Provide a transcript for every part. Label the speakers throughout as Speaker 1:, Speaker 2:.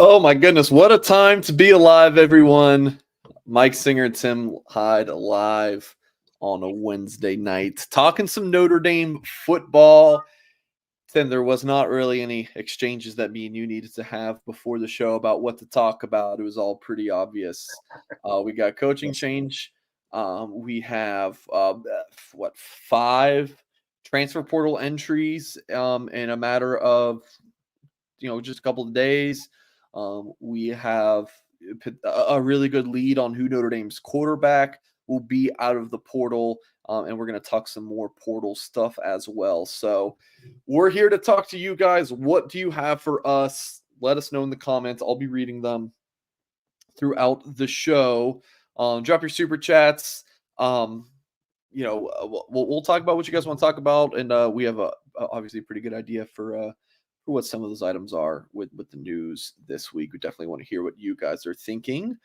Speaker 1: Oh my goodness, what a time to be alive, everyone. Mike Singer and Tim Hyde live on a Wednesday night, talking some Notre Dame football. Tim, there was not really any exchanges that me and you needed to have before the show about what to talk about. It was all pretty obvious. We got coaching change. We have, five transfer portal entries in a matter of, just a couple of days. We have a really good lead on who Notre Dame's quarterback will be out of the portal, and we're going to talk some more portal stuff as well. So we're here to talk to you guys. What do you have for us? Let us know in the comments. I'll be reading them throughout the show. Drop your super chats. We'll talk about what you guys want to talk about, and we have obviously a pretty good idea for what some of those items are with the news this week. We definitely want to hear what you guys are thinking.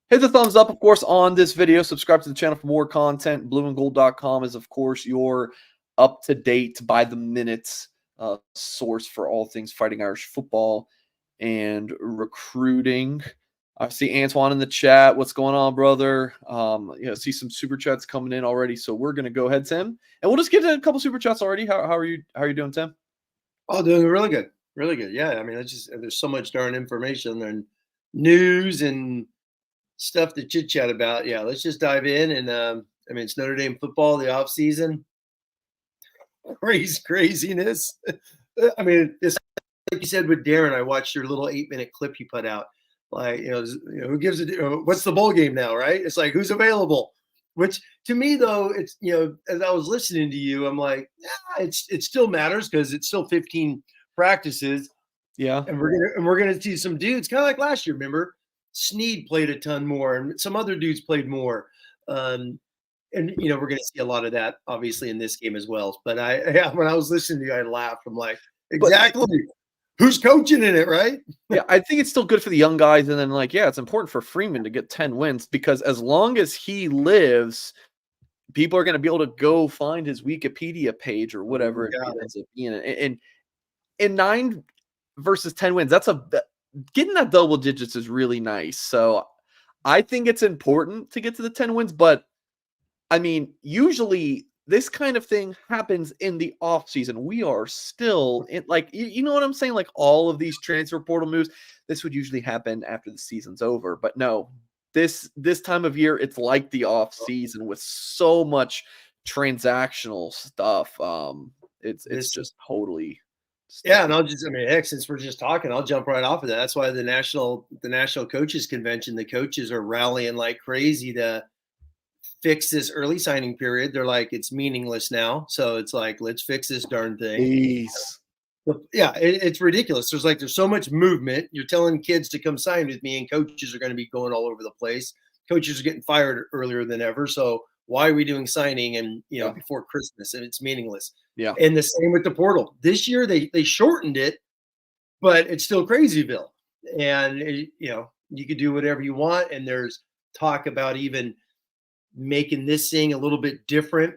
Speaker 1: Hit the thumbs up, of course, on this video. Subscribe to the channel for more content. blueandgold.com is, of course, your up-to-date, by-the-minute source for all things Fighting Irish football and recruiting. I see Antoine in the chat. What's going on, brother? See some super chats coming in already. So we're going to go ahead, Tim, and we'll just get to a couple super chats already. How are you doing, Tim?
Speaker 2: Oh, doing really good. Really good. Yeah. I mean, there's so much darn information and news and stuff to chit chat about. Yeah. Let's just dive in. And it's Notre Dame football, the offseason. Craziness. I mean, it's like you said with Darren, I watched your little 8-minute clip you put out. Like, who gives what's the bowl game now, right? It's like, who's available? Which to me, though, it's, as I was listening to you, I'm like, it still matters because it's still 15 practices.
Speaker 1: Yeah.
Speaker 2: And we're gonna see some dudes kind of like last year. Remember, Snead played a ton more, and some other dudes played more. And we're gonna see a lot of that obviously in this game as well. But when I was listening to you, I laughed. I'm like, exactly. Who's coaching in it, right?
Speaker 1: Yeah, I think it's still good for the young guys. And then, it's important for Freeman to get 10 wins because as long as he lives, people are going to be able to go find his Wikipedia page or whatever it ends up being. And 9 versus 10 wins, getting that double digits is really nice. So I think it's important to get to the 10 wins. But, I mean, usually this kind of thing happens in the off season. We are still in, you know what I'm saying? Like all of these transfer portal moves, this would usually happen after the season's over. But no, this time of year, it's like the off season with so much transactional stuff. It's just totally.
Speaker 2: Yeah, and heck, since we're just talking, I'll jump right off of that. That's why the national coaches convention, the coaches are rallying like crazy to fix this early signing period. They're like, it's meaningless now. So it's like, let's fix this darn thing.
Speaker 1: Please.
Speaker 2: Yeah, it's ridiculous. There's so much movement. You're telling kids to come sign with me, and coaches are going to be going all over the place. Coaches are getting fired earlier than ever. So why are we doing signing and before Christmas? And it's meaningless.
Speaker 1: Yeah.
Speaker 2: And the same with the portal. This year they shortened it, but it's still Crazyville. And you could do whatever you want. And there's talk about even making this thing a little bit different.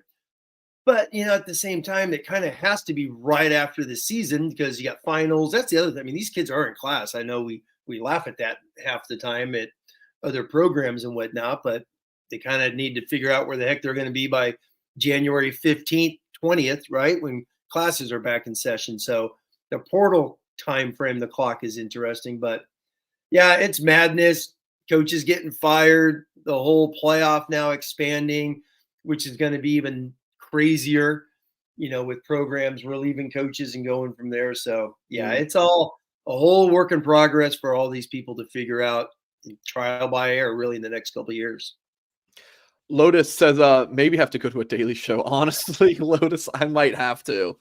Speaker 2: But, at the same time, it kind of has to be right after the season because you got finals. That's the other thing. I mean, these kids are in class. I know we laugh at that half the time at other programs and whatnot, but they kind of need to figure out where the heck they're going to be by January 15th, 20th, right? When classes are back in session. So the portal time frame, the clock is interesting. But, yeah, it's madness. Coaches getting fired. The whole playoff now expanding, which is going to be even crazier, with programs relieving coaches and going from there. So yeah, it's all a whole work in progress for all these people to figure out trial by error really in the next couple of years.
Speaker 1: Lotus says maybe have to go to a daily show. Honestly, Lotus, I might have to.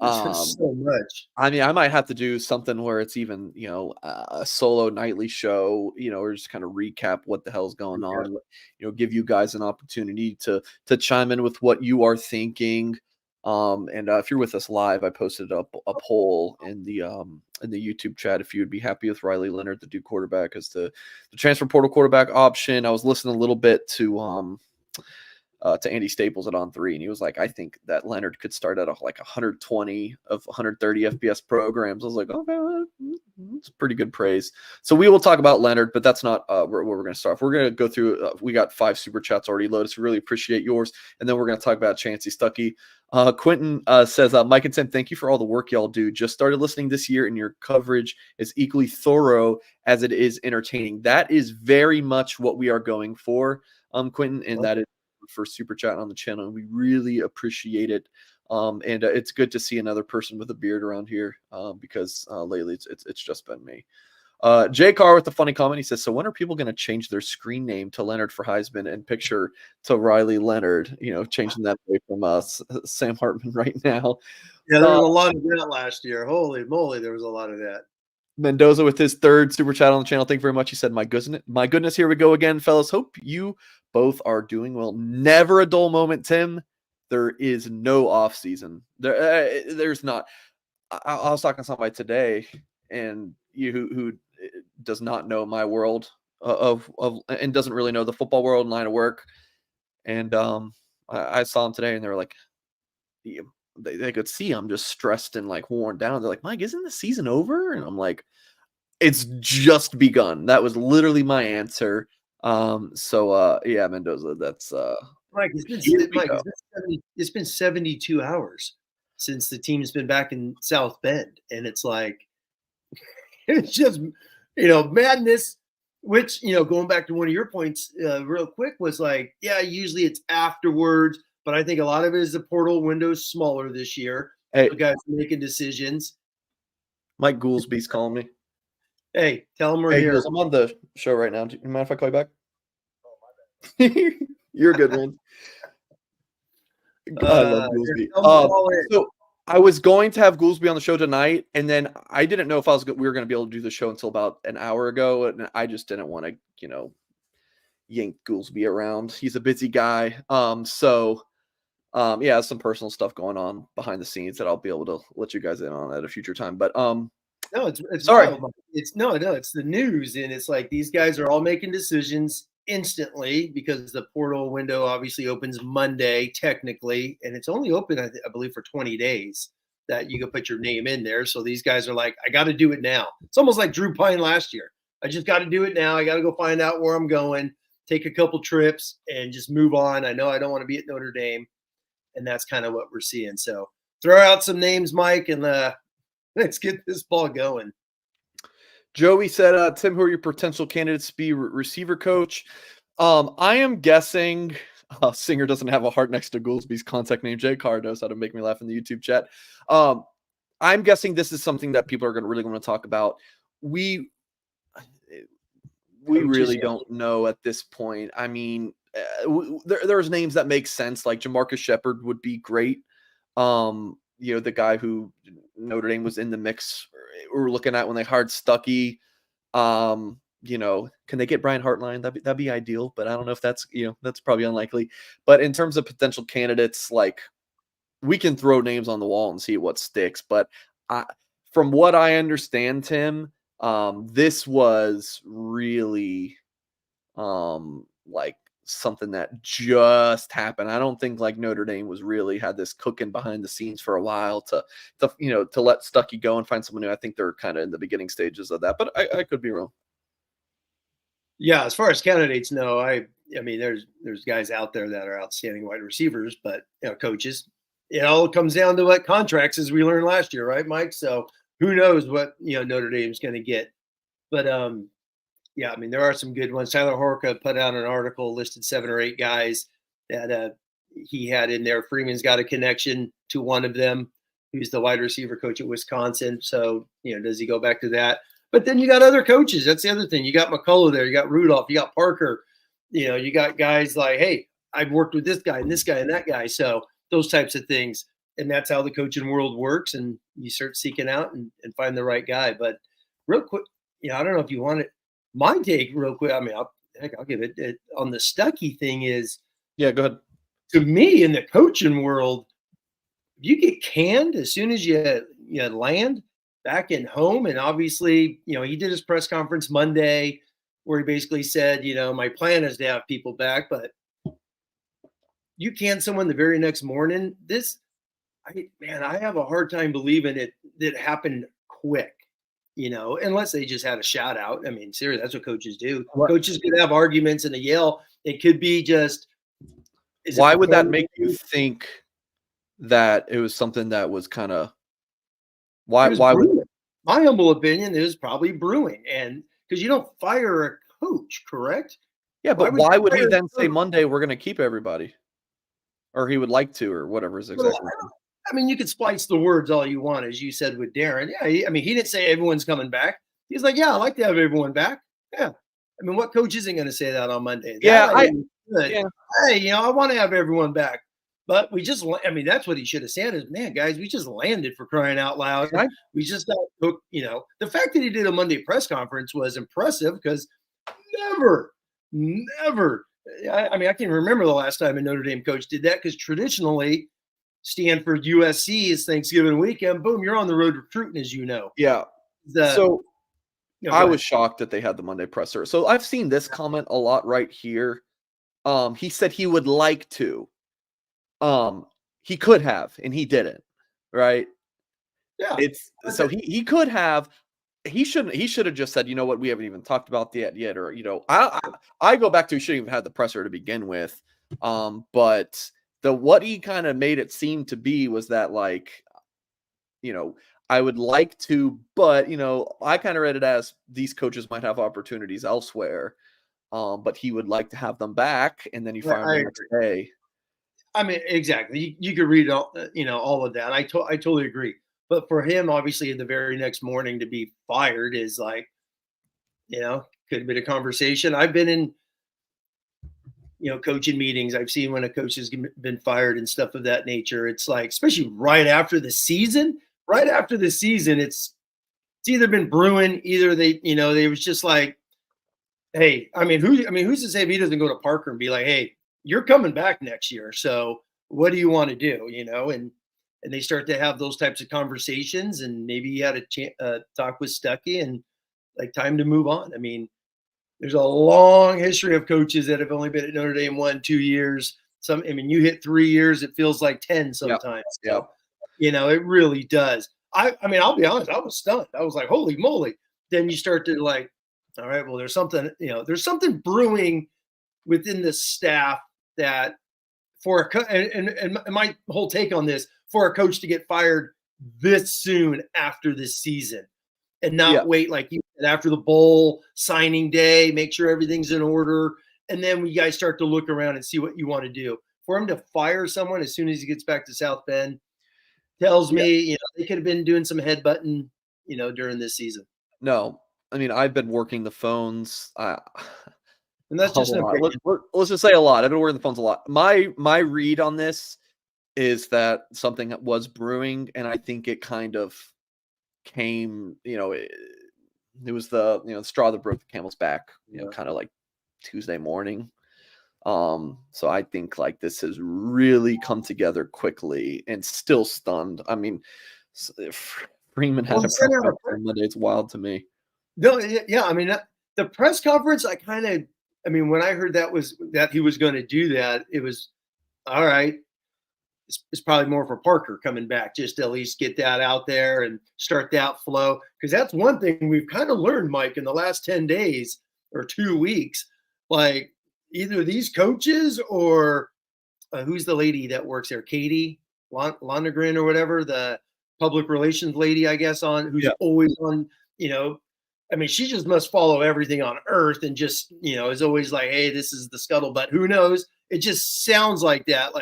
Speaker 2: So much.
Speaker 1: I mean, I might have to do something where it's even, a solo nightly show, or just kind of recap what the hell's going on, give you guys an opportunity to chime in with what you are thinking. And if you're with us live, I posted up a poll in the YouTube chat if you would be happy with Riley Leonard, the Duke quarterback, as the transfer portal quarterback option. I was listening a little bit to to Andy Staples at On 3, and he was like, I think that Leonard could start at like 120 of 130 FBS programs. I was like, okay, that's pretty good praise. So we will talk about Leonard, but that's not where we're going to start. We're going to go through. We got 5 super chats already loaded, so really appreciate yours, and then we're going to talk about Chancy Stucky. Quentin says, Mike and Tim, thank you for all the work y'all do. Just started listening this year, and your coverage is equally thorough as it is entertaining. That is very much what we are going for, Quentin, and that is for super chat on the channel. We really appreciate it. And it's good to see another person with a beard around here because lately it's just been me. Jay Carr with the funny comment. He says, so when are people going to change their screen name to Leonard for Heisman and picture to Riley Leonard, changing that away from Sam Hartman right now?
Speaker 2: Yeah, there was a lot of that last year. Holy moly, there was a lot of that.
Speaker 1: Mendoza with his 3rd super chat on the channel. Thank you very much. He said, my goodness, here we go again, fellas. Hope you both are doing well. Never a dull moment, Tim. There is no off season. There's not. I was talking to somebody today, and who does not know my world of and doesn't really know the football world and line of work. And I saw them today, and they were like, they could see I'm just stressed and like worn down. They're like, Mike, isn't the season over? And I'm like, it's just begun. That was literally my answer. Yeah, Mendoza, that's
Speaker 2: Mike, it's been 72 hours since the team's been back in South Bend, and it's like it's just madness. Which going back to one of your points real quick was like, yeah, usually it's afterwards, but I think a lot of it is the portal window's smaller this year.
Speaker 1: Hey,
Speaker 2: the guys making decisions.
Speaker 1: Mike Goolsby's calling me.
Speaker 2: Hey, tell him we're here.
Speaker 1: Goose, I'm on the show right now. Do you mind if I call you back? Oh, my bad. You're a good one. I love Goolsby. So I was going to have Goolsby on the show tonight, and then I didn't know if we were going to be able to do the show until about an hour ago, and I just didn't want to, yank Goolsby around. He's a busy guy. Yeah, some personal stuff going on behind the scenes that I'll be able to let you guys in on at a future time. But
Speaker 2: no, it's
Speaker 1: sorry.
Speaker 2: Wild. It's the news, and it's like these guys are all making decisions instantly because the portal window obviously opens Monday technically, and it's only open I believe for 20 days that you can put your name in there. So these guys are like, I got to do it now. It's almost like Drew Pine last year. I just got to do it now. I got to go find out where I'm going, take a couple trips, and just move on. I know I don't want to be at Notre Dame, and that's kind of what we're seeing. So throw out some names, Mike, and let's get this ball going.
Speaker 1: Joey said, Tim, who are your potential candidates to be receiver coach? I am guessing Singer doesn't have a heart next to Goolsby's contact name. Jay Carr knows how to make me laugh in the YouTube chat. I'm guessing this is something that people are going to really want to talk about. We really don't know at this point. I mean, there's names that make sense, like Jamarcus Shepard would be great. The guy who Notre Dame was in the mix we were looking at when they hired Stucky. Can they get Brian Hartline? That'd be ideal, but I don't know if that's probably unlikely. But in terms of potential candidates, like we can throw names on the wall and see what sticks. But from what I understand, Tim, this was really like something that just happened. I don't think like Notre Dame was really had this cooking behind the scenes for a while to let Stucky go and find someone new. I think they're kind of in the beginning stages of that, but I could be wrong.
Speaker 2: Yeah, as far as candidates, no. I mean, there's guys out there that are outstanding wide receivers, but coaches. It all comes down to what contracts, as we learned last year, right, Mike? So who knows what Notre Dame's going to get, but yeah, I mean, there are some good ones. Tyler Horka put out an article, listed 7 or 8 guys that he had in there. Freeman's got a connection to one of them, who's the wide receiver coach at Wisconsin. So, does he go back to that? But then you got other coaches. That's the other thing. You got McCullough there. You got Rudolph. You got Parker. You got guys like, hey, I've worked with this guy and this guy and that guy. So those types of things. And that's how the coaching world works. And you start seeking out and find the right guy. But real quick, I don't know if you want it. My take real quick, I mean, I'll give it on the Stucky thing is.
Speaker 1: Yeah, go ahead.
Speaker 2: To me, in the coaching world, you get canned as soon as you land back in home. And obviously, he did his press conference Monday where he basically said, my plan is to have people back, but you can someone the very next morning. I have a hard time believing it happened quick, unless they just had a shout out. I mean, seriously, that's what coaches do.
Speaker 1: What?
Speaker 2: Coaches could have arguments and a yell. It could be just.
Speaker 1: Why would that make you think that it was something that was kind of? Why would?
Speaker 2: My humble opinion is probably brewing, and because you don't fire a coach, correct?
Speaker 1: Yeah, but why would he then say Monday we're going to keep everybody, or he would like to, or whatever is exactly?
Speaker 2: I mean, you could splice the words all you want, as you said with Darren. Yeah, he didn't say everyone's coming back. He's like, yeah, I like to have everyone back. Yeah, I mean, what coach isn't going to say that on Monday?
Speaker 1: Yeah,
Speaker 2: hey, I want to have everyone back. But that's what he should have said is, man, guys, we just landed, for crying out loud.
Speaker 1: Right.
Speaker 2: We just got hooked, The fact that he did a Monday press conference was impressive because never, I can remember the last time a Notre Dame coach did that because traditionally Stanford, USC is Thanksgiving weekend. Boom, you're on the road recruiting, as you know.
Speaker 1: Yeah. I was shocked that they had the Monday presser. So I've seen this comment a lot right here. He said he would like to. He could have, and he didn't, right?
Speaker 2: Yeah.
Speaker 1: He could have. He should have just said, you know what, we haven't even talked about that yet, or I go back to he shouldn't even had the presser to begin with. But what he kind of made it seem to be was that I would like to, but I kind of read it as these coaches might have opportunities elsewhere. But he would like to have them back, and then you fire them the next day.
Speaker 2: I mean, exactly. You could read all of that. I totally agree. But for him, obviously, the very next morning to be fired is could have been a conversation. I've been in, coaching meetings. I've seen when a coach has been fired and stuff of that nature. It's like, especially right after the season, it's either been brewing, either they was just like, hey, who's to say if he doesn't go to Parker and be like, hey, you're coming back next year. So what do you want to do? And they start to have those types of conversations, and maybe you had a talk with Stucky and time to move on. I mean, there's a long history of coaches that have only been at Notre Dame 1-2 years. You hit 3 years, it feels like 10 sometimes.
Speaker 1: Yeah.
Speaker 2: So, it really does. I'll be honest, I was stunned. I was like, holy moly. Then you start to all right, well, there's something brewing within the staff that and my whole take on this, for a coach to get fired this soon after this season and not wait, like you said, after the bowl signing day, make sure everything's in order. And then you guys start to look around and see what you want to do. For him to fire someone as soon as he gets back to South Bend tells me, they could have been doing some headbutting, during this season.
Speaker 1: No, I've been working the phones.
Speaker 2: And that's just
Speaker 1: let's just say a lot. I've been working the phones a lot. My read on this is that something was brewing, and I think it kind of came, it was the straw that broke the camel's back, kind of like Tuesday morning. So I think this has really come together quickly and still stunned. Freeman had a press conference on Monday. It's wild to me.
Speaker 2: No, yeah, the press conference, when I heard that he was going to do that, it was all right. It's probably more for Parker coming back, just to at least get that out there and start that flow. Because that's one thing we've kind of learned, Mike, in the last 10 days or 2 weeks. Either these coaches or who's the lady that works there, Katie Lonergan or whatever, the public relations lady, I guess, who's always on, she just must follow everything on earth and just, is always like, hey, this is the scuttlebutt. Who knows? It just sounds like that.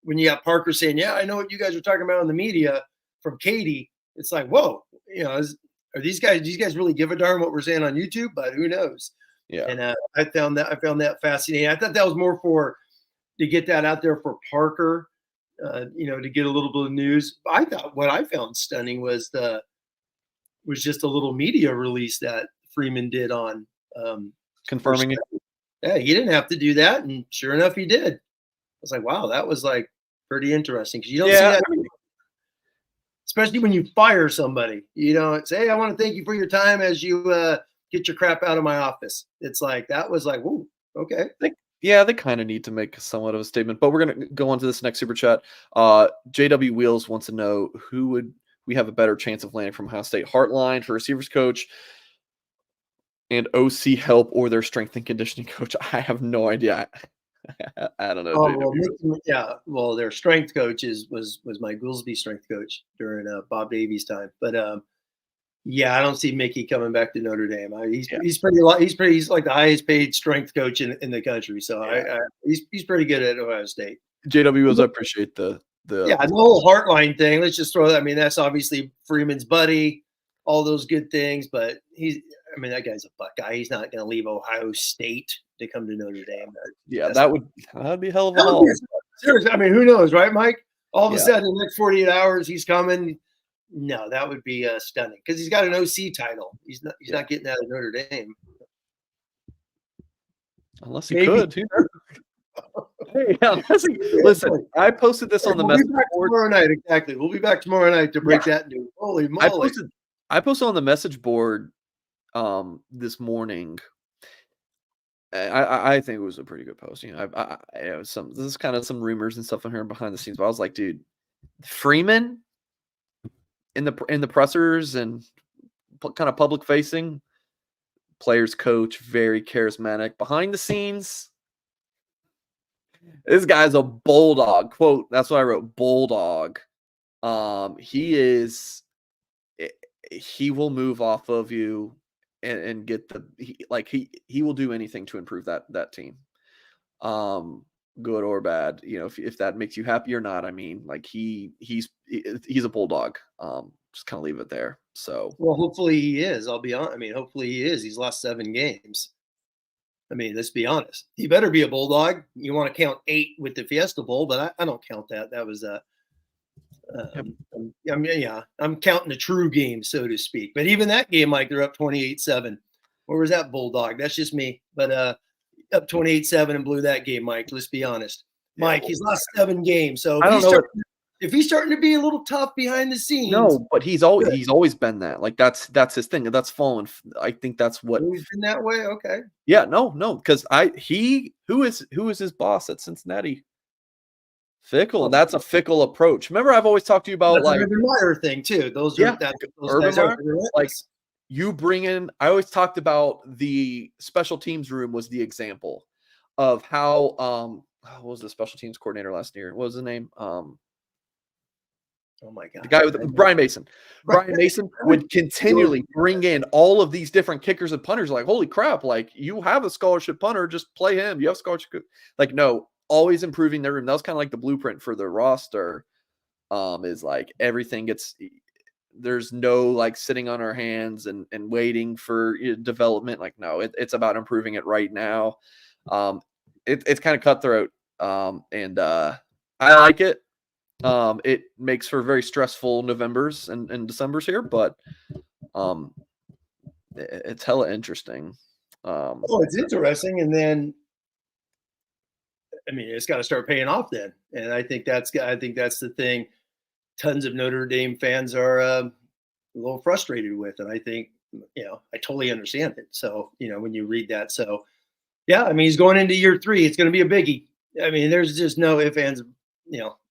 Speaker 2: When you got Parker saying, yeah, I know what you guys are talking about in the media from Katie, it's like, whoa, are these guys really give a darn what we're saying on YouTube? But who knows?
Speaker 1: Yeah.
Speaker 2: And I found that fascinating. I thought that was more to get that out there for Parker, to get a little bit of news. I thought what I found stunning was just a little media release that Freeman did on
Speaker 1: confirming it.
Speaker 2: Yeah, he didn't have to do that, and sure enough, he did. I was like, wow, that was pretty interesting because you don't see that, especially when you fire somebody. You don't say, hey, I want to thank you for your time as you get your crap out of my office. It's like that was like, whoa, okay.
Speaker 1: Yeah, they kind of need to make somewhat of a statement, but we're going to go on to this next super chat. JW Wheels wants to know who would we have a better chance of landing from Ohio State, Heartline for receivers coach and OC help, or their strength and conditioning coach. I have no idea. I don't know.
Speaker 2: Oh
Speaker 1: JW.
Speaker 2: yeah. Well, their strength coach was Mike Goolsby's strength coach during Bob Davies' time. But yeah, I don't see Mickey coming back to Notre Dame. He's like the highest paid strength coach in the country. So
Speaker 1: Yeah.
Speaker 2: he's pretty good at Ohio State.
Speaker 1: JW Wheels, I appreciate the
Speaker 2: Yeah, the whole Heartline thing. Let's just throw that. I mean, that's obviously Freeman's buddy, all those good things. But that guy's a Buckeye. He's not going to leave Ohio State to come to Notre Dame.
Speaker 1: That'd be a hell of a haul.
Speaker 2: Seriously, I mean, who knows, right, Mike? All of a sudden, in the next 48 hours, he's coming. No, that would be stunning because he's got an OC title. He's not getting out of Notre Dame
Speaker 1: unless he could. Hey, listen, I posted this on the message board
Speaker 2: tomorrow night. Exactly, we'll be back tomorrow night to break that news. Holy moly!
Speaker 1: I posted on the message board this morning. I think it was a pretty good post. You know, this is kind of some rumors and stuff in here behind the scenes, but I was like, dude, Freeman in the pressers and kind of public facing, players coach, very charismatic. Behind the scenes, this guy's a bulldog. Quote, that's what I wrote, bulldog. He will move off of you and get he will do anything to improve that team. Good or bad, you know, if that makes you happy or not. I mean, like he's a bulldog. Just kind of leave it there. So,
Speaker 2: well, hopefully he is. I'll be honest. I mean, hopefully he is. He's lost 7 games. I mean, let's be honest. He better be a bulldog. You want to count 8 with the Fiesta Bowl, but I don't count that. That was I'm counting the true game, so to speak. But even that game, Mike, they're up 28-7. Where was that bulldog? That's just me. But up 28-7 and blew that game, Mike. Let's be honest. Mike, he's lost 7 games. So if he's starting to be a little tough behind the scenes.
Speaker 1: No, but he's always been that. Like that's his thing. That's fallen. I think that's what
Speaker 2: he's been that way. Okay.
Speaker 1: Yeah, no, because who is his boss at Cincinnati? Fickle, and that's a fickle approach. Remember, I've always talked to you about
Speaker 2: like Urban Meyer thing too. Those are
Speaker 1: Urban Meyer, like you bring in. I always talked about the special teams room was the example of how what was the special teams coordinator last year? What was his name?
Speaker 2: Oh my God.
Speaker 1: The guy with Brian Mason. Brian Mason would continually bring in all of these different kickers and punters. Like, holy crap, like you have a scholarship punter, just play him. You have scholarship. Like, no, always improving their room. That was kind of like the blueprint for the roster. Is like everything there's no like sitting on our hands and waiting for development. Like, no, it's about improving it right now. It's kind of cutthroat. And I like it. It makes for very stressful Novembers and Decembers here, but it's hella interesting.
Speaker 2: It's interesting, and then I mean, it's got to start paying off then, and I think that's the thing. Tons of Notre Dame fans are a little frustrated with, and I think I totally understand it. So when you read that, so yeah, I mean, he's going into year 3. It's going to be a biggie. I mean, there's just no ifs, ands,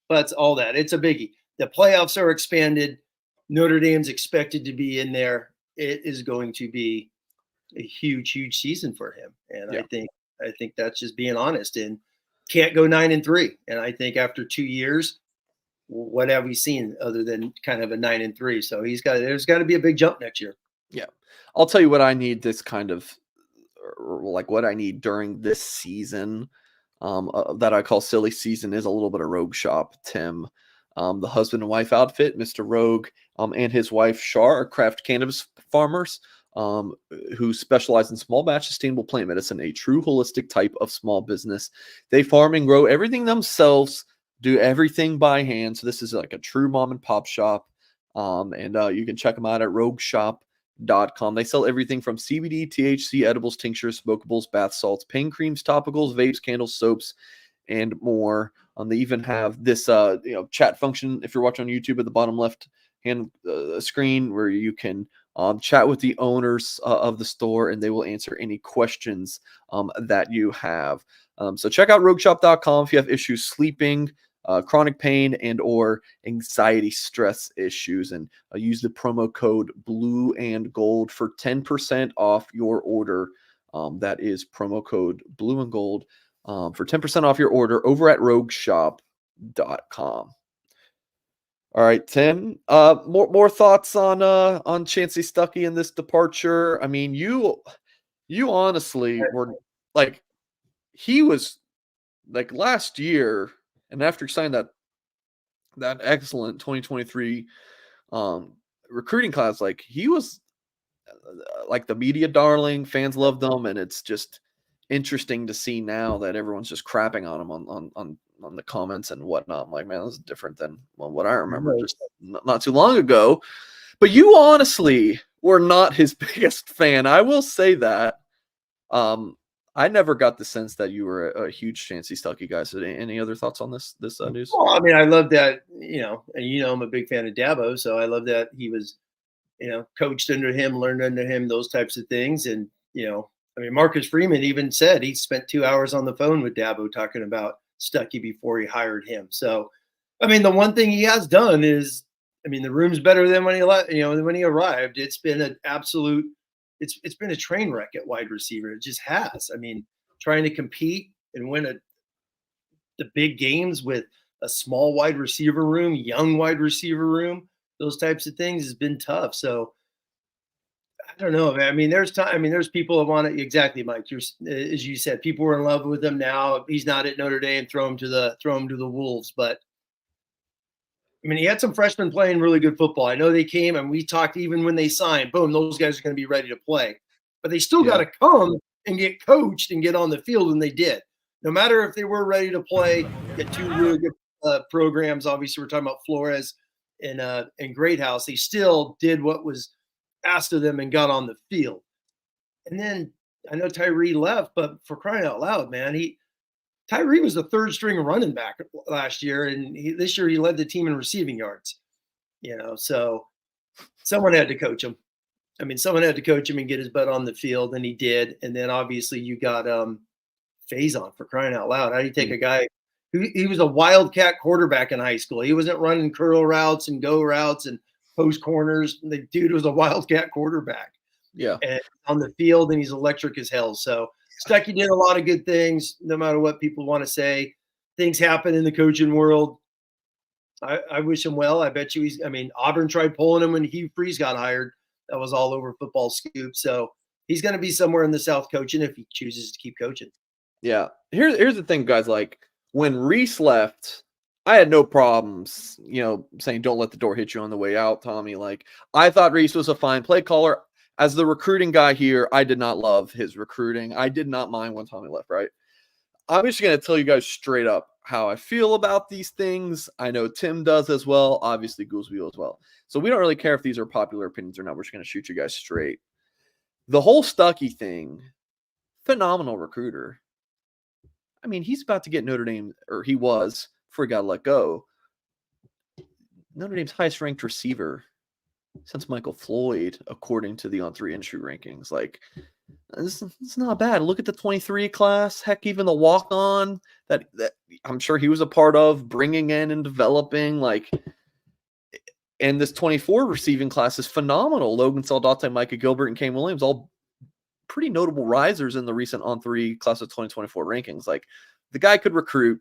Speaker 2: buts, all that. It's a biggie. The playoffs are expanded. Notre Dame's expected to be in there. It is going to be a huge, huge season for him. And I think that's just being honest, and can't go 9-3. And I think after 2 years, what have we seen other than kind of a 9-3? So there's got to be a big jump next year.
Speaker 1: Yeah. I'll tell you what I need this kind of like what I need during this season that I call silly season is a little bit of Rogue Shop. Tim, the husband and wife outfit, Mr. Rogue, and his wife Shar are craft cannabis farmers who specialize in small batch sustainable plant medicine, a true holistic type of small business. They farm and grow everything themselves, do everything by hand. So this is like a true mom and pop shop. And you can check them out at rogueshop.com. They sell everything from CBD, THC, edibles, tinctures, smokables, bath salts, pain creams, topicals, vapes, candles, soaps, and more. They even have this chat function if you're watching on YouTube at the bottom left hand screen where you can chat with the owners of the store, and they will answer any questions that you have. So check out rogueshop.com if you have issues sleeping, chronic pain, and or anxiety stress issues. And use the promo code blue and gold for 10% off your order. That is promo code blue and gold for 10% off your order over at rogueshop.com. All right, Tim. More thoughts on Chancy Stucky and this departure. I mean, you honestly were like, he was like last year, and after he signed that excellent 2023 recruiting class, like he was like the media darling. Fans loved him, and it's just interesting to see now that everyone's just crapping on him on the comments and whatnot. I'm like, man, this is different than what I remember just not too long ago. But you honestly were not his biggest fan. I will say that. I never got the sense that you were a huge Chancy Stucky guy. So any other thoughts on this news?
Speaker 2: Well, I mean, I love that, and I'm a big fan of Dabo, so I love that he was, coached under him, learned under him, those types of things. And, I mean, Marcus Freeman even said he spent 2 hours on the phone with Dabo talking about Stucky before he hired him. So, I mean, the one thing he has done is, I mean, the room's better than when he when he arrived. It's been an absolute, it's been a train wreck at wide receiver. It just has. I mean, trying to compete and win the big games with a small wide receiver room, young wide receiver room, those types of things has been tough. So I don't know. I mean, there's people that want to, exactly, Mike. As you said, people are in love with him now. He's not at Notre Dame. Throw him to the wolves. But I mean, he had some freshmen playing really good football. I know they came and we talked even when they signed. Boom, those guys are going to be ready to play. But they still got to come and get coached and get on the field, and they did. No matter if they were ready to play, get two really good programs. Obviously, we're talking about Flores and Greathouse. They still did what was asked of them and got on the field. And then I know Tyree left, but for crying out loud, man, Tyree was the third string running back last year, and this year he led the team in receiving yards. So someone had to coach him. I mean, someone had to coach him and get his butt on the field, and he did. And then obviously you got Faison, for crying out loud. How do you take a guy who he was a wildcat quarterback in high school? He wasn't running curl routes and go routes and post corners. The dude was a wildcat quarterback.
Speaker 1: Yeah.
Speaker 2: And on the field, and he's electric as hell. So Stucky did a lot of good things, no matter what people want to say. Things happen in the coaching world. I wish him well. I bet you Auburn tried pulling him when Hugh Freeze got hired. That was all over Football Scoop. So he's going to be somewhere in the South coaching if he chooses to keep coaching.
Speaker 1: Yeah. Here's the thing, guys. Like, when Reese left, I had no problems, saying don't let the door hit you on the way out, Tommy. Like, I thought Reese was a fine play caller. As the recruiting guy here, I did not love his recruiting. I did not mind when Tommy left, right? I'm just going to tell you guys straight up how I feel about these things. I know Tim does as well. Obviously, Goolsby as well. So we don't really care if these are popular opinions or not. We're just going to shoot you guys straight. The whole Stucky thing, phenomenal recruiter. I mean, he's about to get Notre Dame, or he was, before he got let go, Notre Dame's highest ranked receiver since Michael Floyd, according to the On3 industry rankings. Like, it's not bad. Look at the 23 class. Heck, even the walk-on that I'm sure he was a part of, bringing in and developing. Like, and this 24 receiving class is phenomenal. Logan Saldate, Micah Gilbert, and Kane Williams, all pretty notable risers in the recent On3 class of 2024 rankings. Like, the guy could recruit.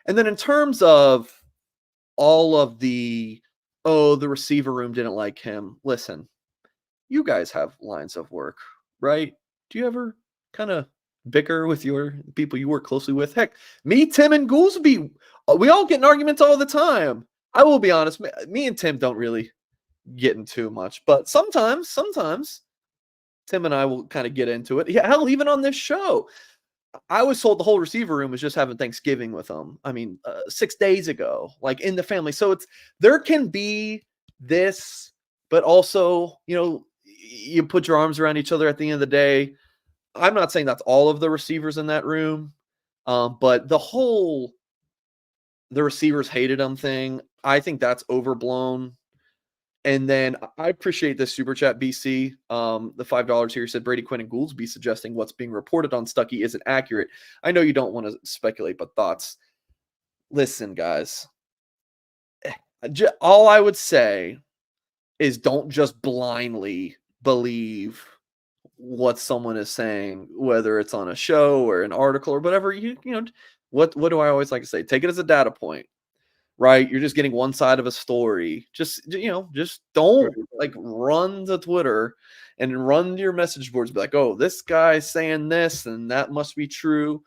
Speaker 1: And then in terms of all of the receiver room didn't like him. Listen, you guys have lines of work, right? Do you ever kind of bicker with your people you work closely with? Heck, me, Tim, and Goolsby, we all get in arguments all the time. I will be honest, me and Tim don't really get into much, but sometimes Tim and I will kind of get into it. Yeah, hell, even on this show, I was told the whole receiver room was just having Thanksgiving with them. I mean, 6 days ago, like in the family. So there can be this, but also, you put your arms around each other at the end of the day. I'm not saying that's all of the receivers in that room, but the receivers hated him thing, I think that's overblown. And then I appreciate this super chat, BC. The $5 here said Brady Quinn and Gouldsby suggesting what's being reported on Stucky isn't accurate. I know you don't want to speculate, but thoughts. Listen, guys. All I would say is don't just blindly believe what someone is saying, whether it's on a show or an article or whatever. What do I always like to say? Take it as a data point. Right, you're just getting one side of a story. Just don't like run to Twitter and run to your message boards. Be like, oh, this guy's saying this, and that must be true.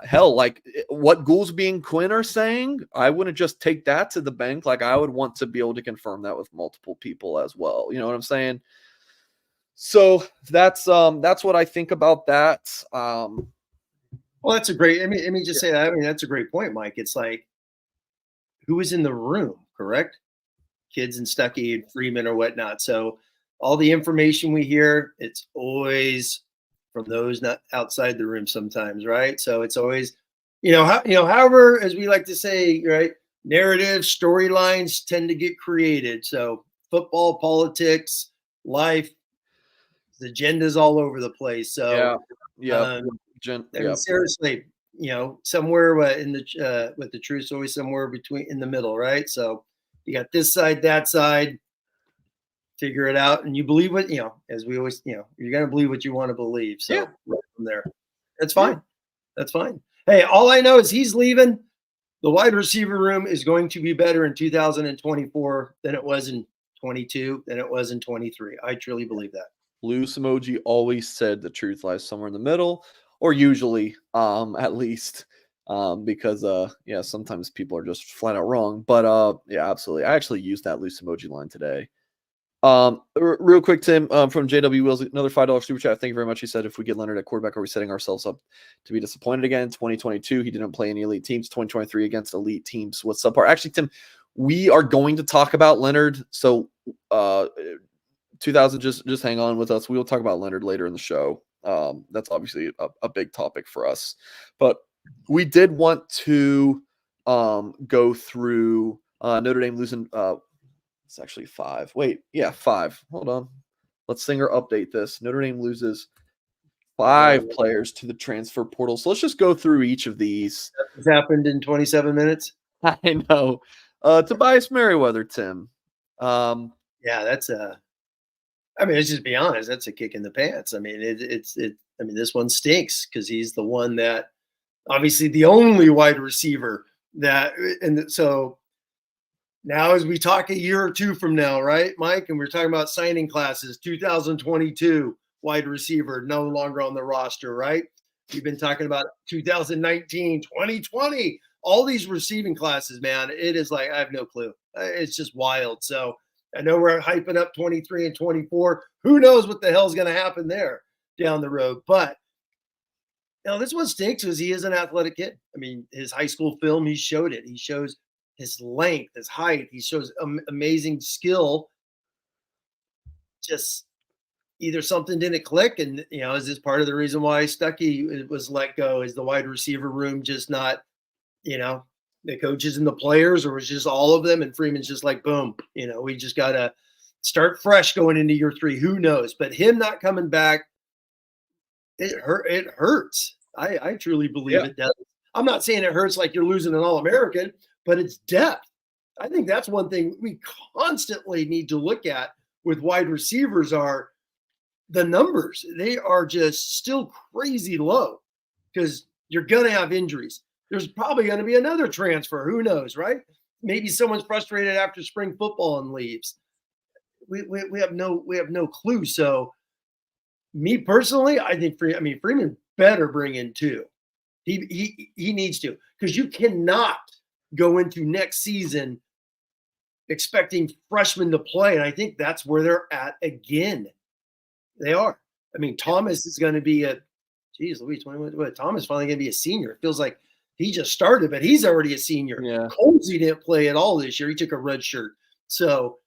Speaker 1: Hell, like what Gouldsby and Quinn are saying, I wouldn't just take that to the bank. Like I would want to be able to confirm that with multiple people as well. You know what I'm saying? So that's what I think about that.
Speaker 2: Well, that's a great. Let me just say that. I mean, that's a great point, Mike. It's like, who was in the room, correct? Kids and Stucky and Freeman or whatnot. So all the information we hear, it's always from those not outside the room sometimes, right? So it's always, however, as we like to say, right, narrative storylines tend to get created. So football, politics, life, the agendas all over the place. So
Speaker 1: yeah.
Speaker 2: Seriously, somewhere in the with the truth's always somewhere in the middle, right? So you got this side, that side, figure it out, and you believe what as we always, you're gonna believe what you want to believe. So right from there, that's fine. Yeah. That's fine. Hey, all I know is he's leaving. The wide receiver room is going to be better in 2024 than it was in 22, than it was in 23. I truly believe that.
Speaker 1: Loose emoji always said the truth lies somewhere in the middle. Or usually, at least, because sometimes people are just flat out wrong. But yeah, absolutely. I actually used that loose emoji line today. Real quick, Tim, from JW Wills, another $5 super chat. Thank you very much. He said, if we get Leonard at quarterback, are we setting ourselves up to be disappointed again? 2022, he didn't play any elite teams. 2023 against elite teams was subpar. Actually, Tim, we are going to talk about Leonard. So 2000, just hang on with us. We will talk about Leonard later in the show. That's obviously a big topic for us, but we did want to go through Notre Dame losing. It's actually 5. Wait, yeah, 5. Hold on. Let's Singer update this. Notre Dame loses 5 players to the transfer portal. So let's just go through each of these.
Speaker 2: This happened in 27 minutes.
Speaker 1: I know. Tobias Merriweather, Tim.
Speaker 2: Yeah, that's let's just be honest. That's a kick in the pants. I mean, this one stinks because he's the one that, obviously, the only wide receiver that, and so now as we talk a year or two from now, right, Mike, and we're talking about signing classes, 2022 wide receiver no longer on the roster, right? We've been talking about 2019, 2020, all these receiving classes, man. It is like I have no clue. It's just wild. So I know we're hyping up 23 and 24. Who knows what the hell is going to happen there down the road? But this one stinks because he is an athletic kid. I mean, his high school film, he showed it. He shows his length, his height. He shows amazing skill. Just either something didn't click, and is this part of the reason why Stucky was let go? Is the wide receiver room just not, the coaches and the players, or was just all of them? And Freeman's just like, boom, we just got to start fresh going into year 3. Who knows? But him not coming back, it hurts. I truly believe it does. I'm not saying it hurts like you're losing an All-American, but it's depth. I think that's one thing we constantly need to look at with wide receivers are the numbers. They are just still crazy low because you're going to have injuries. There's probably going to be another transfer. Who knows, right? Maybe someone's frustrated after spring football and leaves. We have no clue. So, me personally, I think Freeman better bring in 2. He needs to, because you cannot go into next season expecting freshmen to play, and I think that's where they're at again. They are. I mean, Thomas is going to be Thomas finally going to be a senior. It feels like he just started, but he's already a senior.
Speaker 1: Yeah.
Speaker 2: Colsey didn't play at all this year. He took a red shirt. So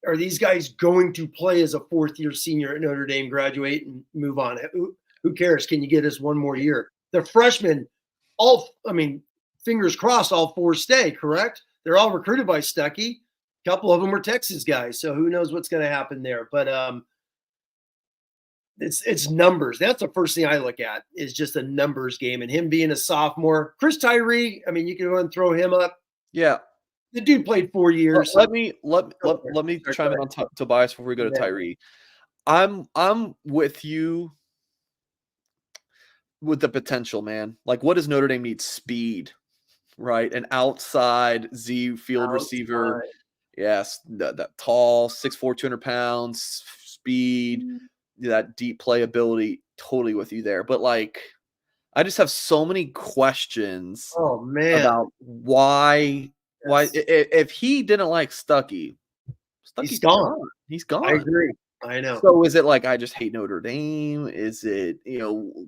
Speaker 2: are these guys going to play as a 4th-year senior at Notre Dame, graduate, and move on? Who cares? Can you get us one more year? The freshmen, fingers crossed, all 4 stay, correct? They're all recruited by Stucky. couple of them were Texas guys, so who knows what's going to happen there. But it's numbers. That's the first thing I look at is just a numbers game. And him being a sophomore, Chris Tyree. I mean, you can go and throw him up.
Speaker 1: Yeah,
Speaker 2: the dude played 4 years.
Speaker 1: let me chime in on Tobias before we go to Tyree. I'm with you with the potential, man. Like, what does Notre Dame need? Speed, right? An outside Z field receiver. Yes, that tall, 6'4", 200 pounds, speed, that deep playability. Totally with you there. But, like, I just have so many questions about why if he didn't like Stuckey's
Speaker 2: gone.
Speaker 1: He's gone.
Speaker 2: I agree. I know.
Speaker 1: So is it like I just hate Notre Dame? Is it,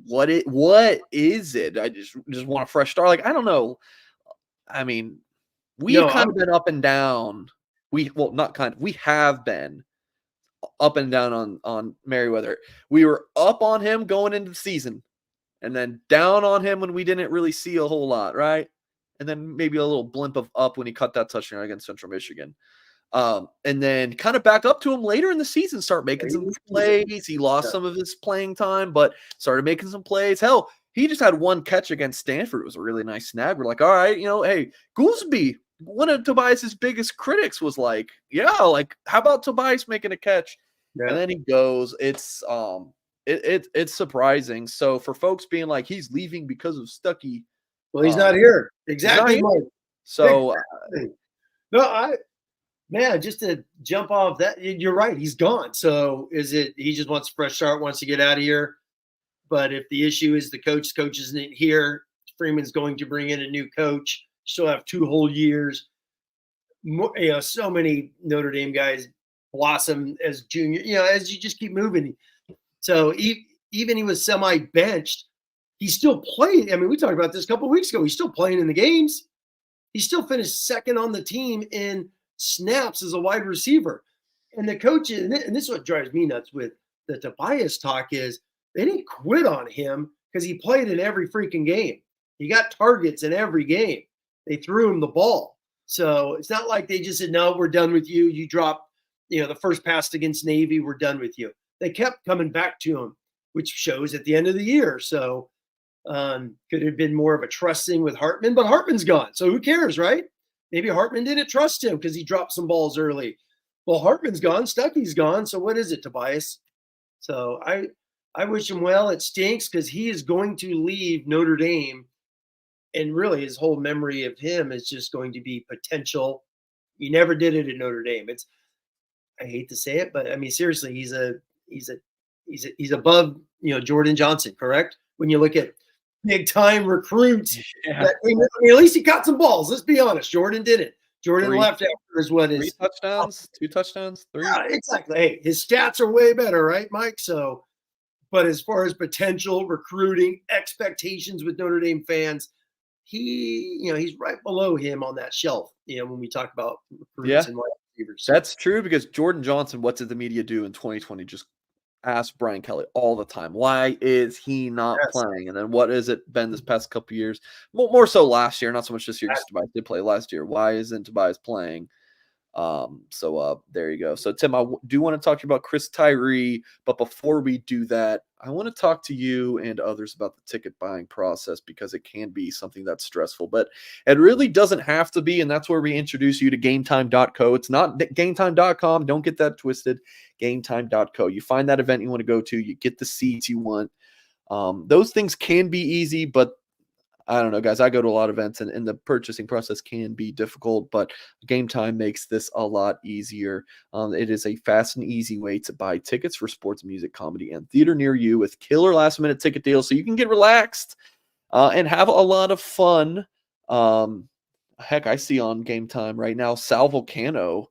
Speaker 1: what is it? I just want a fresh start. Like, I don't know. I mean, we've kind of been up and down. We have been up and down on Merriweather. We were up on him going into the season, and then down on him when we didn't really see a whole lot, right? And then maybe a little blimp of up when he cut that touchdown against Central Michigan. And then kind of back up to him later in the season, start making some plays. He lost some of his playing time, but started making some plays. Hell, he just had one catch against Stanford. It was a really nice snag. We're like, all right, hey, Goolsby, one of Tobias's biggest critics, was like, yeah, like, how about Tobias making a catch? Yeah. And then he goes. It's it's surprising. So for folks being like, he's leaving because of Stucky.
Speaker 2: Well, he's not here. Exactly.
Speaker 1: Not here. So
Speaker 2: man, just to jump off that, you're right. He's gone. So is it he just wants a fresh start, wants to get out of here? But if the issue is the coach isn't here, Freeman's going to bring in a new coach. Still have 2 whole years. So many Notre Dame guys blossom as junior, as you just keep moving. So even he was semi-benched, he's still playing. I mean, we talked about this a couple of weeks ago. He's still playing in the games. He still finished second on the team in snaps as a wide receiver. And the coaches, and this is what drives me nuts with the Tobias talk, is they didn't quit on him because he played in every freaking game. He got targets in every game. They threw him the ball. So it's not like they just said, no, we're done with you. You dropped, the first pass against Navy, we're done with you. They kept coming back to him, which shows at the end of the year. So could have been more of a trust thing with Hartman, but Hartman's gone. So who cares, right? Maybe Hartman didn't trust him because he dropped some balls early. Well, Hartman's gone. Stucky's gone. So what is it, Tobias? So I wish him well. It stinks because he is going to leave Notre Dame. And really his whole memory of him is just going to be potential. He never did it at Notre Dame. I hate to say it, but I mean, seriously, he's above, Jordan Johnson, correct? When you look at big time recruits, at least he caught some balls. Let's be honest. Jordan did it. Jordan left after his
Speaker 1: 3 touchdowns, 2 touchdowns, 3.
Speaker 2: Yeah, exactly. Hey, his stats are way better, right, Mike? So, but as far as potential recruiting expectations with Notre Dame fans, he's right below him on that shelf. When we talk about recruits and wide receivers.
Speaker 1: That's true because Jordan Johnson, what did the media do in 2020? Just ask Brian Kelly all the time, why is he not playing? And then what has it been this past couple years? More so last year, not so much this year. Because Tobias did play last year. Why isn't Tobias playing? So there you go. So Tim, I do want to talk to you about Chris Tyree, but before we do that, I want to talk to you and others about the ticket buying process because it can be something that's stressful, but it really doesn't have to be. And that's where we introduce you to gametime.co. It's not gametime.com. Don't get that twisted. Gametime.co. You find that event you want to go to, you get the seats you want. Those things can be easy, but I don't know, guys. I go to a lot of events, and the purchasing process can be difficult, but Game Time makes this a lot easier. It is a fast and easy way to buy tickets for sports, music, comedy, and theater near you with killer last-minute ticket deals, so you can get relaxed and have a lot of fun. Heck, I see on Game Time right now Sal Volcano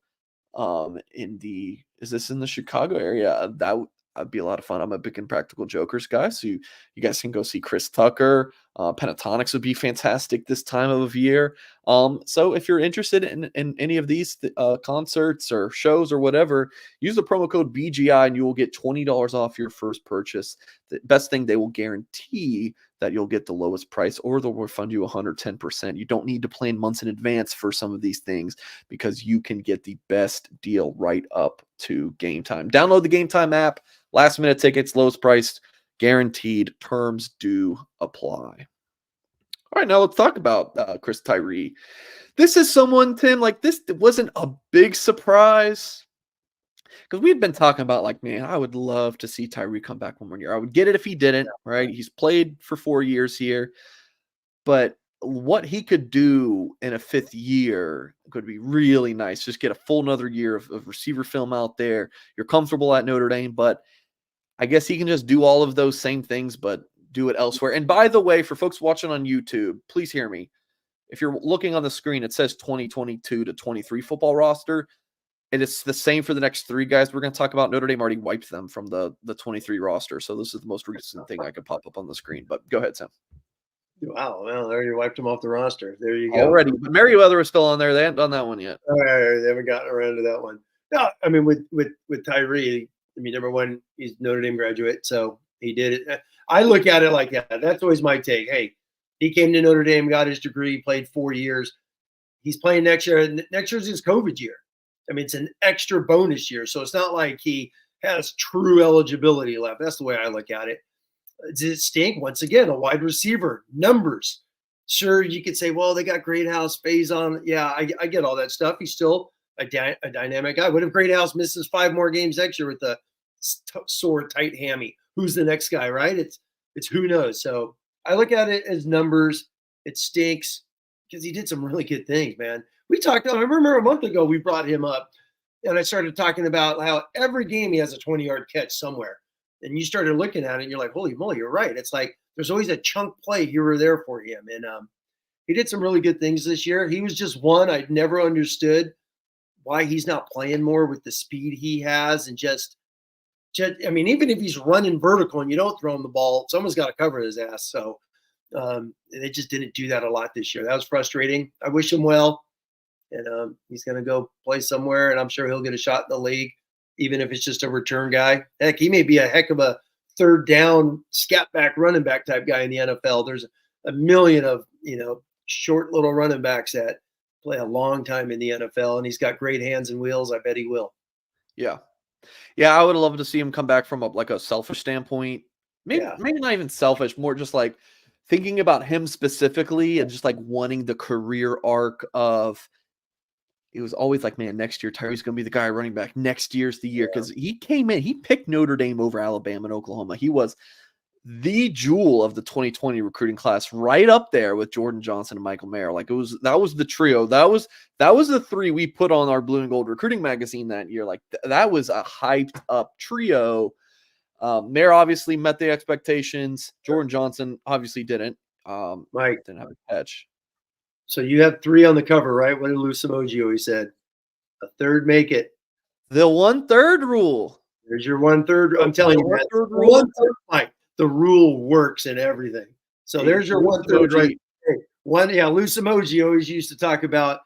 Speaker 1: is this in the Chicago area? That'd be a lot of fun. I'm a big Impractical Jokers guy, so you guys can go see Chris Tucker. Pentatonics would be fantastic this time of year. So if you're interested in any of these concerts or shows or whatever, use the promo code BGI and you will get $20 off your first purchase. The best thing, they will guarantee that you'll get the lowest price, or they'll refund you 110%. You don't need to plan months in advance for some of these things because you can get the best deal right up to game time. Download the Game Time app. Last minute tickets, lowest priced, guaranteed. Terms do apply. All right, now let's talk about Chris Tyree. This is someone, Tim, like this wasn't a big surprise because we had been talking about like, man, I would love to see Tyree come back one more year. I would get it if he didn't, right? He's played for 4 years here, but what he could do in a 5th year could be really nice. Just get a full another year of receiver film out there. You're comfortable at Notre Dame, but I guess he can just do all of those same things, but do it elsewhere. And by the way, for folks watching on YouTube, please hear me. If you're looking on the screen, it says 2022 to 23 football roster. And it's the same for the next 3 guys we're going to talk about. Notre Dame already wiped them from the 23 roster. So this is the most recent thing I could pop up on the screen. But go ahead, Sam.
Speaker 2: Wow, well, they already wiped him off the roster. There you go.
Speaker 1: Already. But Merriweather is still on there. They haven't done that one yet.
Speaker 2: All right, they haven't gotten around to that one. No, I mean, with Tyree, I mean, number one, he's Notre Dame graduate, so he did it. I look at it like that. That's always my take. Hey, he came to Notre Dame, got his degree, played 4 years. He's playing next year. Next year's his COVID year. I mean, it's an extra bonus year. So it's not like he has true eligibility left. That's the way I look at it. Does it stink? Once again, a wide receiver, numbers. Sure, you could say, well, they got Greathouse, Faison. Yeah, I get all that stuff. He's still a dynamic guy. What if Greathouse misses 5 more games next year with a sore, tight hammy? Who's the next guy, right? It's who knows. So I look at it as numbers. It stinks because he did some really good things, man. We talked, I remember a month ago, we brought him up and I started talking about how every game he has a 20-yard catch somewhere. And you started looking at it and you're like, holy moly, you're right. It's like there's always a chunk play here or there for him. And he did some really good things this year. He was just one I'd never understood why he's not playing more with the speed he has. And just I mean, even if he's running vertical and you don't throw him the ball, someone's got to cover his ass. So they just didn't do that a lot this year. That was frustrating. I wish him well. And he's going to go play somewhere, and I'm sure he'll get a shot in the league, even if it's just a return guy. Heck, he may be a heck of a third down, scat back, running back type guy in the NFL. There's a million of, short little running backs that play a long time in the NFL, and he's got great hands and wheels. I bet he will.
Speaker 1: Yeah. Yeah, I would love to see him come back from a selfish standpoint. Maybe not even selfish, more just like thinking about him specifically and just like wanting the career arc of – it was always like, man, next year Tyree's going to be the guy running back. Next year's the year because he came in, he picked Notre Dame over Alabama and Oklahoma. He was the jewel of the 2020 recruiting class, right up there with Jordan Johnson and Michael Mayer. Like that was the trio. That was the 3 we put on our Blue and Gold recruiting magazine that year. Like that was a hyped up trio. Mayer obviously met the expectations. Jordan Johnson obviously didn't.
Speaker 2: Mike
Speaker 1: didn't have a catch.
Speaker 2: So you have 3 on the cover, right? What did Lou Emoji always said? A third make it.
Speaker 1: The 1/3 rule.
Speaker 2: There's your 1/3. I'm telling you, man. 1/3, Mike. The rule works in everything. So there's your 1/3 right there. Lou Emoji always used to talk about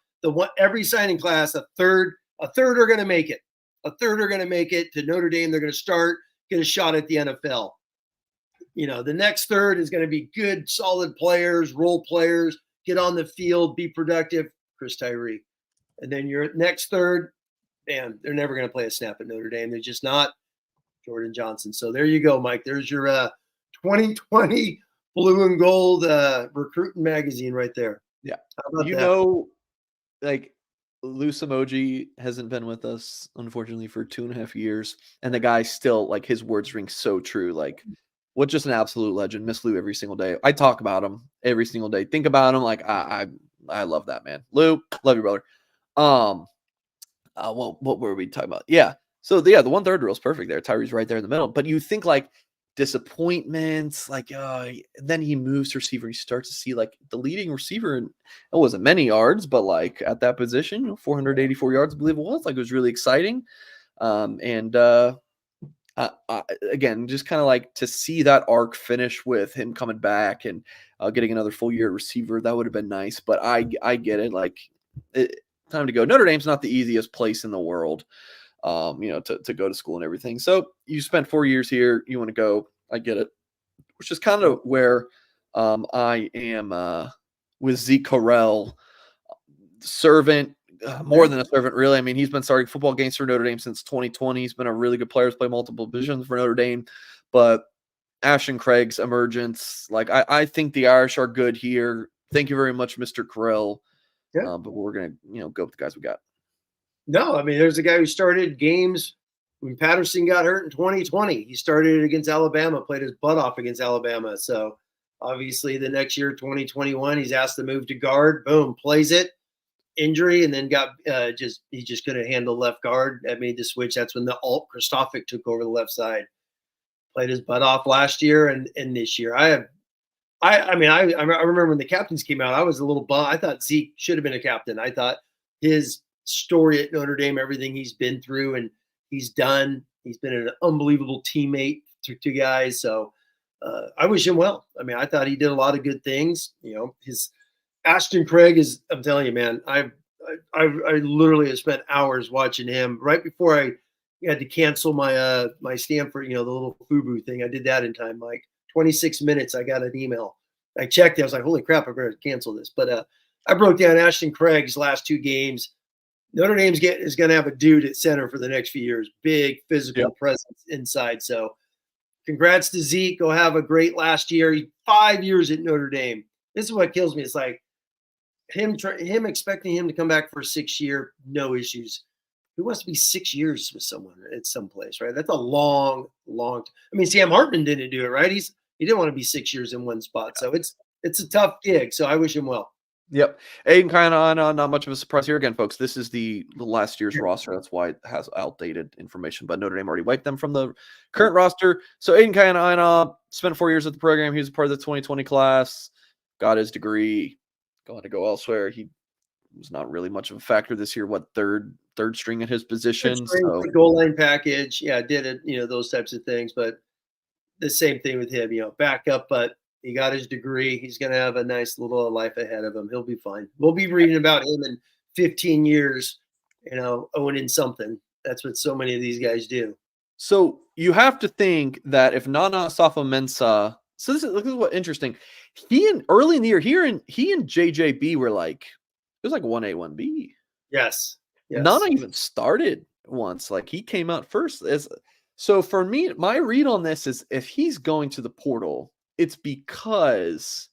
Speaker 2: every signing class, a third are going to make it. A third are going to make it to Notre Dame. They're going to start, get a shot at the NFL. The next third is going to be good, solid players, role players. Get on the field, be productive, Chris Tyree. And then your next third, man, they're never going to play a snap at Notre Dame. They're just not. Jordan Johnson. So there you go, Mike. There's your 2020 Blue and Gold recruiting magazine right there.
Speaker 1: Yeah. Like Lou Emoji hasn't been with us, unfortunately, for 2.5 years. And the guy still, like, his words ring so true. Like, what just an absolute legend. Miss Lou every single day. I talk about him every single day. Think about him. Like I love that man. Lou, love you, brother. What were we talking about? Yeah. So the 1/3 rule is perfect there. Tyree's right there in the middle. But you think like disappointments, like then he moves to receiver. You start to see like the leading receiver, and it wasn't many yards, but like at that position, 484 yards, I believe it was. Like it was really exciting. Again, just kind of like to see that arc finish with him coming back and getting another full year receiver, that would have been nice. But I get it. Like, time to go. Notre Dame's not the easiest place in the world, to go to school and everything. So you spent 4 years here. You want to go. I get it. Which is kind of where I am with Zeke Correll, servant, more than a servant, really. I mean, he's been starting football games for Notre Dame since 2020. He's been a really good player. He's played multiple positions for Notre Dame. But Ashton Craig's emergence, like, I think the Irish are good here. Thank you very much, Mr. Correll.
Speaker 2: Yeah.
Speaker 1: But we're going to, go with the guys we got.
Speaker 2: No, I mean, there's a guy who started games when Patterson got hurt in 2020. He started against Alabama, played his butt off against Alabama. So obviously the next year, 2021, he's asked to move to guard. Boom, plays it. Injury, and then got he just couldn't handle left guard. That made the switch. That's when the alt Kristofic took over the left side. Played his butt off last year and this year. I remember when the captains came out, I was a little bummed. I thought Zeke should have been a captain. I thought his story at Notre Dame, everything he's been through and he's done. He's been an unbelievable teammate to guys. So I wish him well. I mean, I thought he did a lot of good things. His Ashton Craig is, I'm telling you, man, I literally have spent hours watching him. Right before I had to cancel my my Stanford, the little FUBU thing. I did that in time, Mike. 26 minutes, I got an email. I checked it. I was like, holy crap, I better cancel this. But I broke down Ashton Craig's last 2 games. Notre Dame is going to have a dude at center for the next few years. Big physical presence inside. So congrats to Zeke. Go have a great last year. 5 years at Notre Dame. This is what kills me. It's like, him expecting him to come back for a 6th year, no issues. Who wants to be 6 years with someone at some place, right? That's a long. I mean, Sam Hartman didn't do it, right? He didn't want to be 6 years in one spot, so it's a tough gig. So I wish him well.
Speaker 1: Yep, Aiden kind of not much of a surprise here again, folks. This is the last year's roster. That's why it has outdated information. But Notre Dame already wiped them from the current roster. So Aiden kind of spent 4 years at the program. He was a part of the 2020 class. Got his degree. Going to go elsewhere. He was not really much of a factor this year. What, third string at his position?
Speaker 2: So goal line package, did it. Those types of things. But the same thing with him. Backup, but he got his degree. He's going to have a nice little life ahead of him. He'll be fine. We'll be reading about him in 15 years. Owning something. That's what so many of these guys do.
Speaker 1: So you have to think that if Nana Safa-Mensah, so this is what interesting. Early in the year, he and JJB were like, it was like 1A, 1B.
Speaker 2: Yes.
Speaker 1: Nana even started once. Like, he came out first. So for me, my read on this is if he's going to the portal, it's because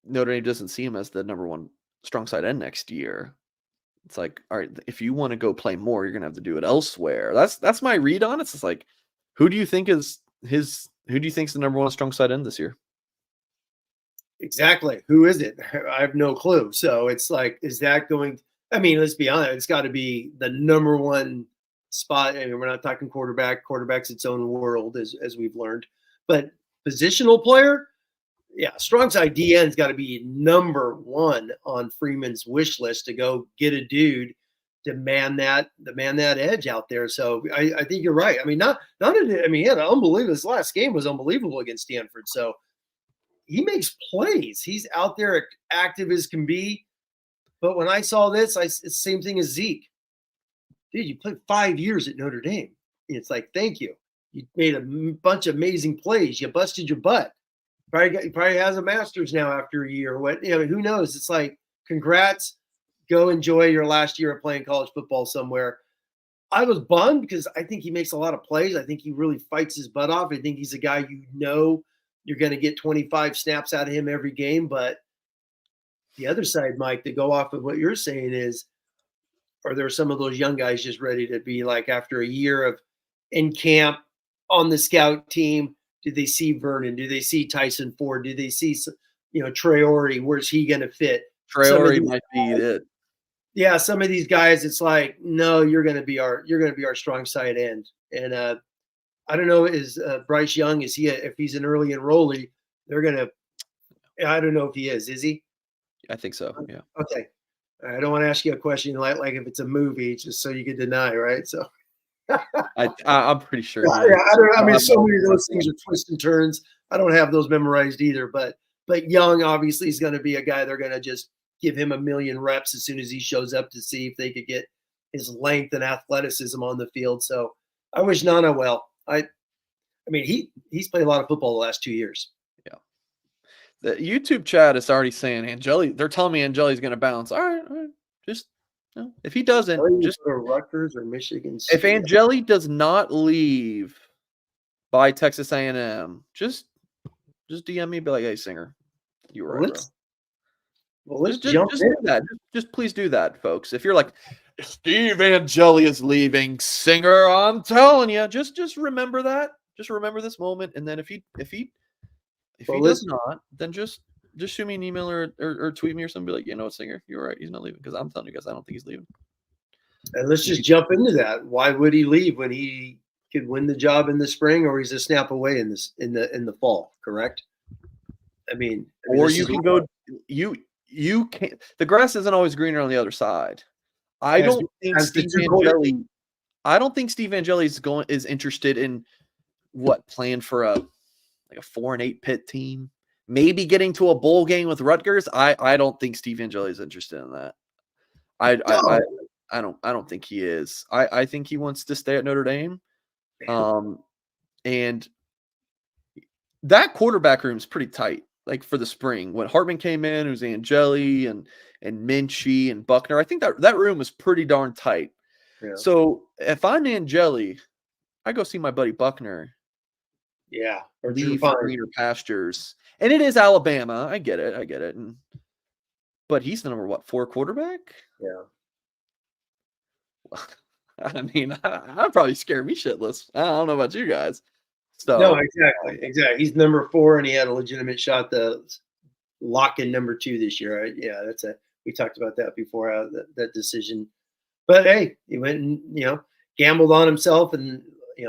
Speaker 1: Notre Dame doesn't see him as the number 1 strong side end next year. It's like, all right, if you want to go play more, you're gonna have to do it elsewhere. That's my read on it. It's like, who do you think is the number 1 strong side end this year?
Speaker 2: Exactly. Who is it? I have no clue. So it's like, is that going? I mean, let's be honest. It's got to be the number 1 spot. I mean, we're not talking quarterback. Quarterback's its own world, as we've learned. But positional player, strong side DN's got to be number 1 on Freeman's wish list to go get a dude to man that edge out there. So I think you're right. I mean, he had an unbelievable. His last game was unbelievable against Stanford. So he makes plays. He's out there active as can be. But when I saw this, it's the same thing as Zeke. Dude, you played 5 years at Notre Dame. It's like, thank you. You made a bunch of amazing plays. You busted your butt. Probably has a master's now after a year. What, who knows? It's like, congrats. Go enjoy your last year of playing college football somewhere. I was bummed because I think he makes a lot of plays. I think he really fights his butt off. I think he's a guy you're going to get 25 snaps out of him every game. But the other side, Mike, to go off of what you're saying is, are there some of those young guys just ready to be like, after a year of in camp on the scout team, do they see Vernon? Do they see Tyson Ford? Do they see, Traore? Where's he going to fit?
Speaker 1: Traore might be it.
Speaker 2: Yeah, some of these guys, it's like, no, you're going to be our strong side end. And I don't know, is Bryce Young, if he's an early enrollee, I don't know if he is he?
Speaker 1: I think so. Yeah.
Speaker 2: Okay. I don't want to ask you a question like if it's a movie, just so you can deny, right? So
Speaker 1: I'm pretty sure.
Speaker 2: I mean, so many of those things are twists and turns. I don't have those memorized either, but Young obviously is going to be a guy they're going to just give him a million reps as soon as he shows up to see if they could get his length and athleticism on the field. So I wish Nana well. I mean, he's played a lot of football the last 2 years.
Speaker 1: Yeah. The YouTube chat is already saying Angeli. They're telling me Angeli's going to bounce. All right. Just if he doesn't, just
Speaker 2: go to Rutgers or Michigan
Speaker 1: if
Speaker 2: State.
Speaker 1: Angeli does not leave by Texas A&M, just DM me, be like, hey, Singer, you were right, bro.
Speaker 2: Well, let's
Speaker 1: just
Speaker 2: jump in.
Speaker 1: Do that. Just please do that, folks. If you're like, Steve Angeli is leaving, Singer, I'm telling you, just remember that. Just remember this moment, and then if he does not, then just shoot me an email or tweet me or something. Be like, you know what, Singer, you're right. He's not leaving, because I'm telling you guys, I don't think he's leaving.
Speaker 2: And let's just jump into that. Why would he leave when he could win the job in the spring, or he's a snap away in the fall? Correct. I mean,
Speaker 1: or you can go. You can't. The grass isn't always greener on the other side. I don't think Steve Angeli is interested in playing for a 4-8 Pitt team, maybe getting to a bowl game with Rutgers. I don't think Steve Angeli is interested in that. I don't think he is. I think he wants to stay at Notre Dame. And that quarterback room is pretty tight. Like for the spring, when Hartman came in, it was Angeli and Minchie and Buckner. I think that room was pretty darn tight. Yeah. So if I'm Angeli, I go see my buddy Buckner.
Speaker 2: Yeah,
Speaker 1: or leave greener pastures. And it is Alabama. I get it. But he's the number 4 quarterback.
Speaker 2: Yeah.
Speaker 1: I mean, I'd probably scare me shitless. I don't know about you guys. So
Speaker 2: no, exactly. He's number 4, and he had a legitimate shot to lock in number 2 this year. Right? Yeah, we talked about that before that decision. But hey, he went and gambled on himself, and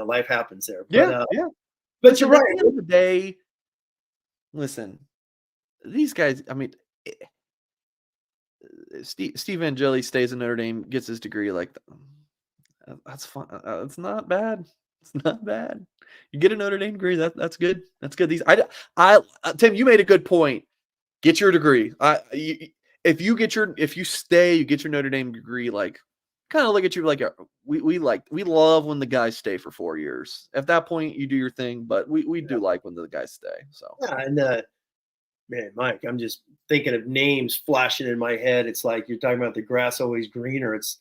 Speaker 2: life happens there. But,
Speaker 1: yeah.
Speaker 2: But you're right.
Speaker 1: At the end of the day, listen, these guys. I mean, Steve Angeli stays in Notre Dame, gets his degree. That's fun. It's not bad. It's not bad. You get a Notre Dame degree. That's good. That's good. Tim, you made a good point. Get your degree. If you stay, you get your Notre Dame degree. Kind of look at you like we love when the guys stay for 4 years. At that point, you do your thing, but we do like when the guys stay. So
Speaker 2: yeah, and man, Mike, I'm just thinking of names flashing in my head. It's like you're talking about the grass always greener. It's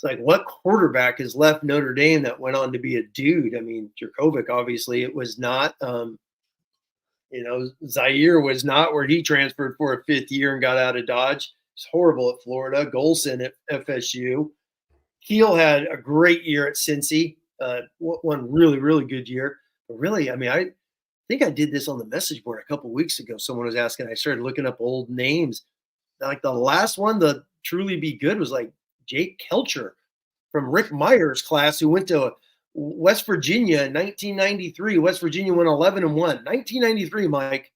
Speaker 2: like, what quarterback has left Notre Dame that went on to be a dude? I mean, Jurkovec, obviously, it was not. Zaire was not, where he transferred for a 5th year and got out of Dodge. It's horrible at Florida. Golson at FSU. Keel had a great year at Cincy. One really, really good year. But really, I mean, I think I did this on the message board a couple of weeks ago. Someone was asking. I started looking up old names. Like the last one to truly be good was like Jake Kelcher from Rick Meyer's class, who went to West Virginia in 1993. West Virginia went 11-1. 1993, Mike,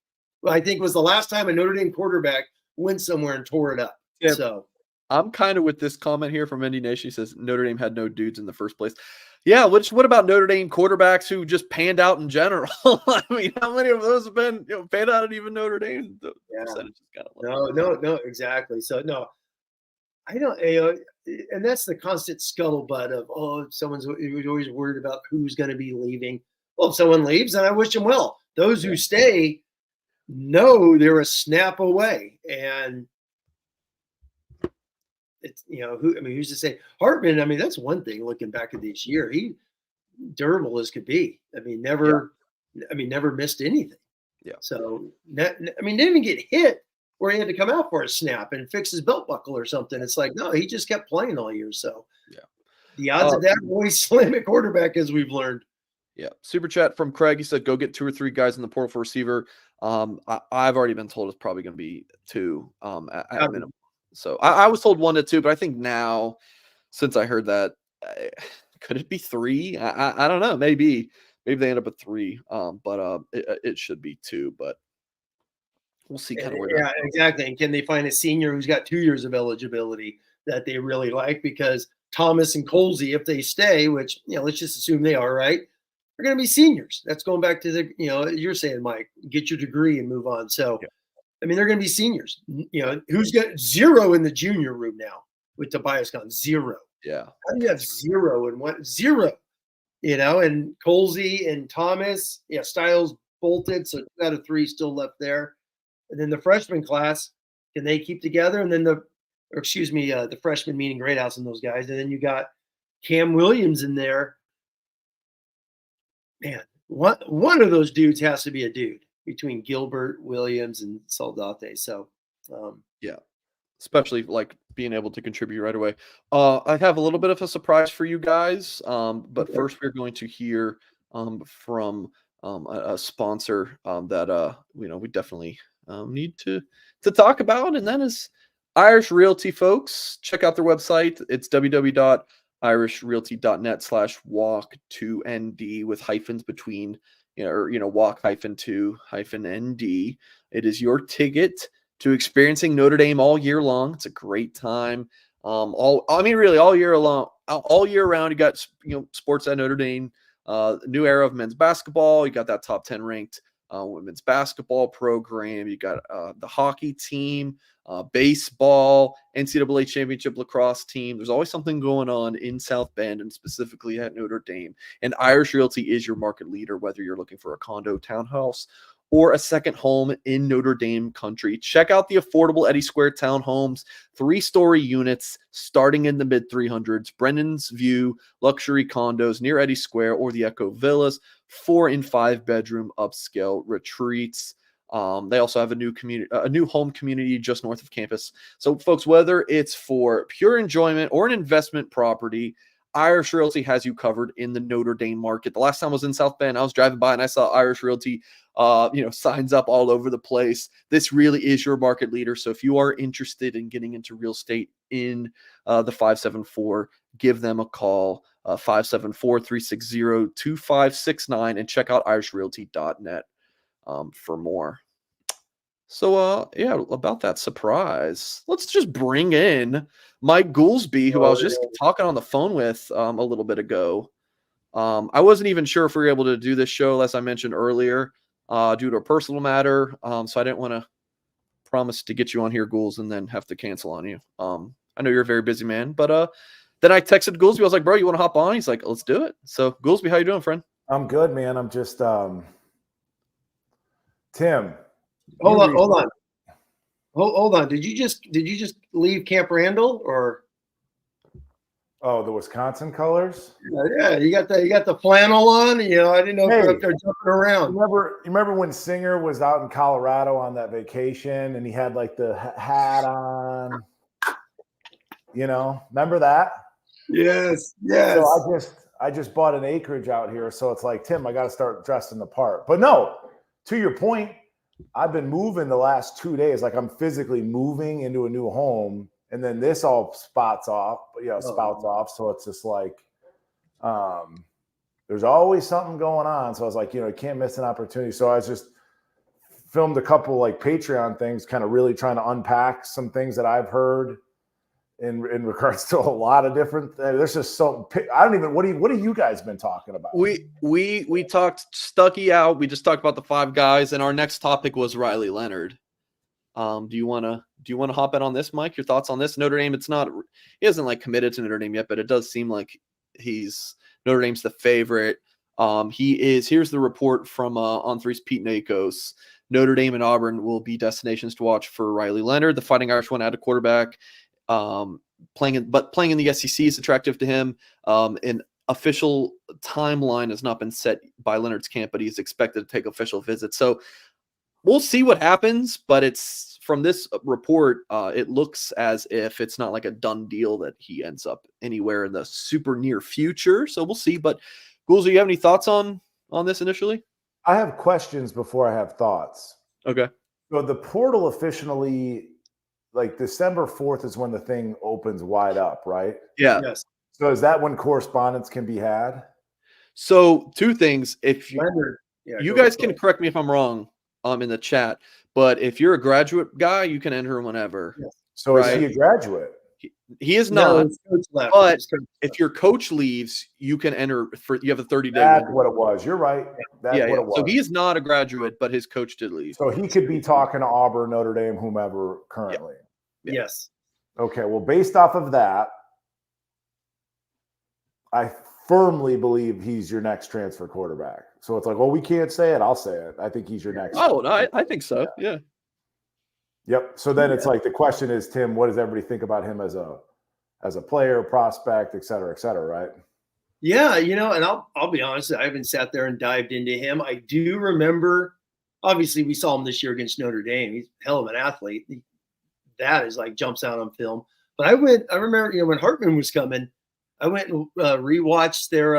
Speaker 2: I think, was the last time a Notre Dame quarterback went somewhere and tore it up. Yeah. So
Speaker 1: I'm kind of with this comment here from Indy Nation. He says Notre Dame had no dudes in the first place. Yeah, what about Notre Dame quarterbacks who just panned out in general? I mean, how many of those have been panned out at even Notre Dame? The percentage is kind of
Speaker 2: low. No, exactly. So no, I don't. And that's the constant scuttlebutt of someone's always worried about who's going to be leaving. Well, if someone leaves, then I wish them well. Those who stay know they're a snap away, and it's who's to say? Hartman, I mean, that's one thing. Looking back at this year, he durable as could be. I mean, never missed anything.
Speaker 1: Yeah.
Speaker 2: So didn't even get hit where he had to come out for a snap and fix his belt buckle or something. It's like, no, he just kept playing all year. So
Speaker 1: yeah,
Speaker 2: the odds of that are always slim at quarterback, as we've learned.
Speaker 1: Yeah. Super chat from Craig. He said, go get 2 or 3 guys in the portal for receiver. I've already been told it's probably going to be 2 at minimum. So I was told 1 to 2, but I think now, since I heard that, could it be 3? I don't know. Maybe they end up at 3. But it should be 2. But we'll see kind of where.
Speaker 2: Yeah, exactly. And can they find a senior who's got 2 years of eligibility that they really like? Because Thomas and Colsey, if they stay, which let's just assume they are, right, they're going to be seniors. That's going back to the you're saying, Mike, get your degree and move on. So. Yeah. I mean, they're going to be seniors. Who's got 0 in the junior room now with Tobias Kahn? 0.
Speaker 1: Yeah.
Speaker 2: How do you have 0 and 1? 0. and Colsey and Thomas, Styles bolted, so 2 out of 3 still left there. And then the freshman class, can they keep together? And then the freshman meaning Greathouse and those guys. And then you got Cam Williams in there. Man, one of those dudes has to be a dude between Gilbert, Williams, and Soldate. So,
Speaker 1: yeah, especially like being able to contribute right away. I have a little bit of a surprise for you guys, but first we're going to hear from a sponsor that we definitely need to talk about, and that is Irish Realty, folks. Check out their website. It's www.irishrealty.net/walk2nd with hyphens between, walk-2-ND. It is your ticket to experiencing Notre Dame all year long. It's a great time. Really all year long, all year round. You got, sports at Notre Dame, new era of men's basketball. You got that top 10 ranked women's basketball program. You got the hockey team, baseball, NCAA championship lacrosse team. There's always something going on in South Bend and specifically at Notre Dame. And Irish Realty is your market leader, whether you're looking for a condo, townhouse, or a second home in Notre Dame country. Check out the affordable Eddy Square townhomes, 3-story units starting in the mid 300s, Brennan's View luxury condos near Eddy Square, or the Echo Villas, 4 and 5 bedroom upscale retreats. They also have a new home community just north of campus. So folks, whether it's for pure enjoyment or an investment property, Irish Realty has you covered in the Notre Dame market. The last time I was in South Bend, I was driving by and I saw Irish Realty signs up all over the place. This really is your market leader. So if you are interested in getting into real estate in the 574, give them a call, 574-360-2569, and check out irishrealty.net for more. So, about that surprise, let's just bring in Mike Goolsby, who I was just talking on the phone with a little bit ago. I wasn't even sure if we were able to do this show, as I mentioned earlier, due to a personal matter. So I didn't want to promise to get you on here, Ghouls, and then have to cancel on you. I know you're a very busy man, but then I texted Goolsby. I was like, bro, you want to hop on? He's like, let's do it. So, Goolsby, how you doing, friend?
Speaker 3: I'm good, man. I'm just Tim.
Speaker 2: Hold on. Did you just leave Camp Randall or?
Speaker 3: Oh, the Wisconsin colors.
Speaker 2: Yeah, you got the flannel on. I didn't know if you're up there jumping around.
Speaker 3: You remember when Singer was out in Colorado on that vacation and he had like the hat on? Remember that?
Speaker 2: Yes.
Speaker 3: So I just bought an acreage out here, so it's like, Tim, I got to start dressing the part. But no, to your point, I've been moving the last 2 days. Like I'm physically moving into a new home, and then this all spouts off. So it's just like, there's always something going on. So I was like, you can't miss an opportunity. So I just filmed a couple like Patreon things, kind of really trying to unpack some things that I've heard in regards to a lot of different. There's just so I don't even. What have you guys been talking about?
Speaker 1: We talked Stucky out. We just talked about the 5 guys, and our next topic was Riley Leonard. Do you want to hop in on this, Mike? Your thoughts on this? Notre Dame. He hasn't like committed to Notre Dame yet, but it does seem like Notre Dame's the favorite. Here's the report from On3's Pete Nakos. Notre Dame and Auburn will be destinations to watch for Riley Leonard. The Fighting Irish went out of quarterback. Playing in the SEC is attractive to him. An official timeline has not been set by Leonard's camp, but he's expected to take official visits. So we'll see what happens, but it's from this report, it looks as if it's not like a done deal that he ends up anywhere in the super near future. So we'll see. But Ghouls, do you have any thoughts on this initially?
Speaker 3: I have questions before I have thoughts.
Speaker 1: Okay.
Speaker 3: So the portal officially, like December 4th is when the thing opens wide up, right?
Speaker 1: Yeah.
Speaker 2: Yes.
Speaker 3: So is that when correspondence can be had?
Speaker 1: So 2 things. If
Speaker 2: you
Speaker 1: guys can correct me if I'm wrong in the chat, but if you're a graduate guy, you can enter whenever.
Speaker 2: Yes.
Speaker 3: So right? Is he a graduate?
Speaker 1: He is not. But if your coach leaves, you can enter you have a 30-day.
Speaker 3: That's what it was. You're right. That's what it was.
Speaker 1: So he is not a graduate, but his coach did leave.
Speaker 3: So he could be talking to Auburn, Notre Dame, whomever currently.
Speaker 2: Yeah. Yes.
Speaker 3: Okay. Well, based off of that, I firmly believe he's your next transfer quarterback. So it's like, well, we can't say it. I'll say it. I think he's your next.
Speaker 1: Oh, no, I think so. Yeah.
Speaker 3: Yep. So then it's like the question is, Tim, what does everybody think about him as a player, prospect, et cetera, right?
Speaker 2: Yeah, and I'll be honest, I haven't sat there and dived into him. I do remember, obviously, we saw him this year against Notre Dame. He's a hell of an athlete. That is like jumps out on film. But I remember, when Hartman was coming, I went and rewatched their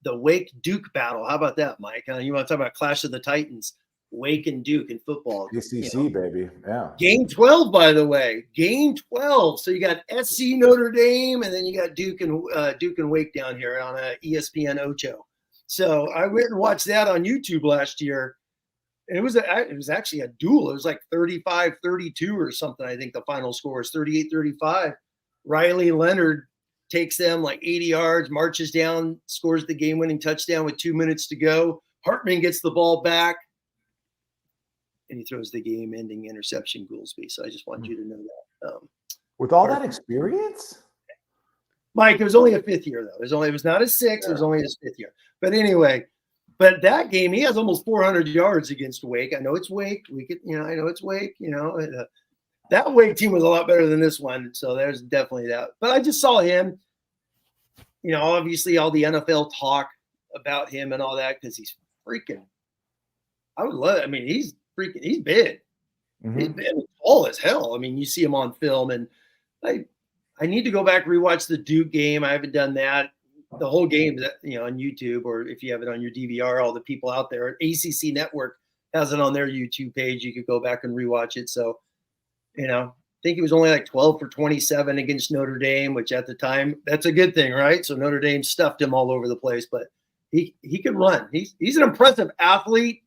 Speaker 2: the Wake Duke battle. How about that, Mike? You want to talk about Clash of the Titans? Wake and Duke in football.
Speaker 3: ACC, baby. Yeah.
Speaker 2: Game 12, by the way. Game 12. So you got SC Notre Dame, and then you got Duke and Wake down here on ESPN Ocho. So I went and watched that on YouTube last year. And it was actually a duel. It was like 35-32 or something. I think the final score is 38-35. Riley Leonard takes them like 80 yards, marches down, scores the game-winning touchdown with 2 minutes to go. Hartman gets the ball back, and he throws the game-ending interception, Goolsby. So I just wanted you to know that.
Speaker 3: With all that experience?
Speaker 2: Mike, it was only a fifth year, though. It was not a sixth. It was only his fifth year. But anyway, that game, he has almost 400 yards against Wake. I know it's Wake. I know it's Wake. That Wake team was a lot better than this one. So there's definitely that. But I just saw him, obviously all the NFL talk about him and all that because he's freaking – he's big.
Speaker 3: Mm-hmm.
Speaker 2: He's big, tall as hell. I mean, you see him on film, and I need to go back and rewatch the Duke game. I haven't done that. The whole game, on YouTube, or if you have it on your DVR, all the people out there, ACC Network has it on their YouTube page. You could go back and rewatch it. So, I think he was only like 12 for 27 against Notre Dame, which at the time, that's a good thing, right? So Notre Dame stuffed him all over the place, but he could run. He's an impressive athlete.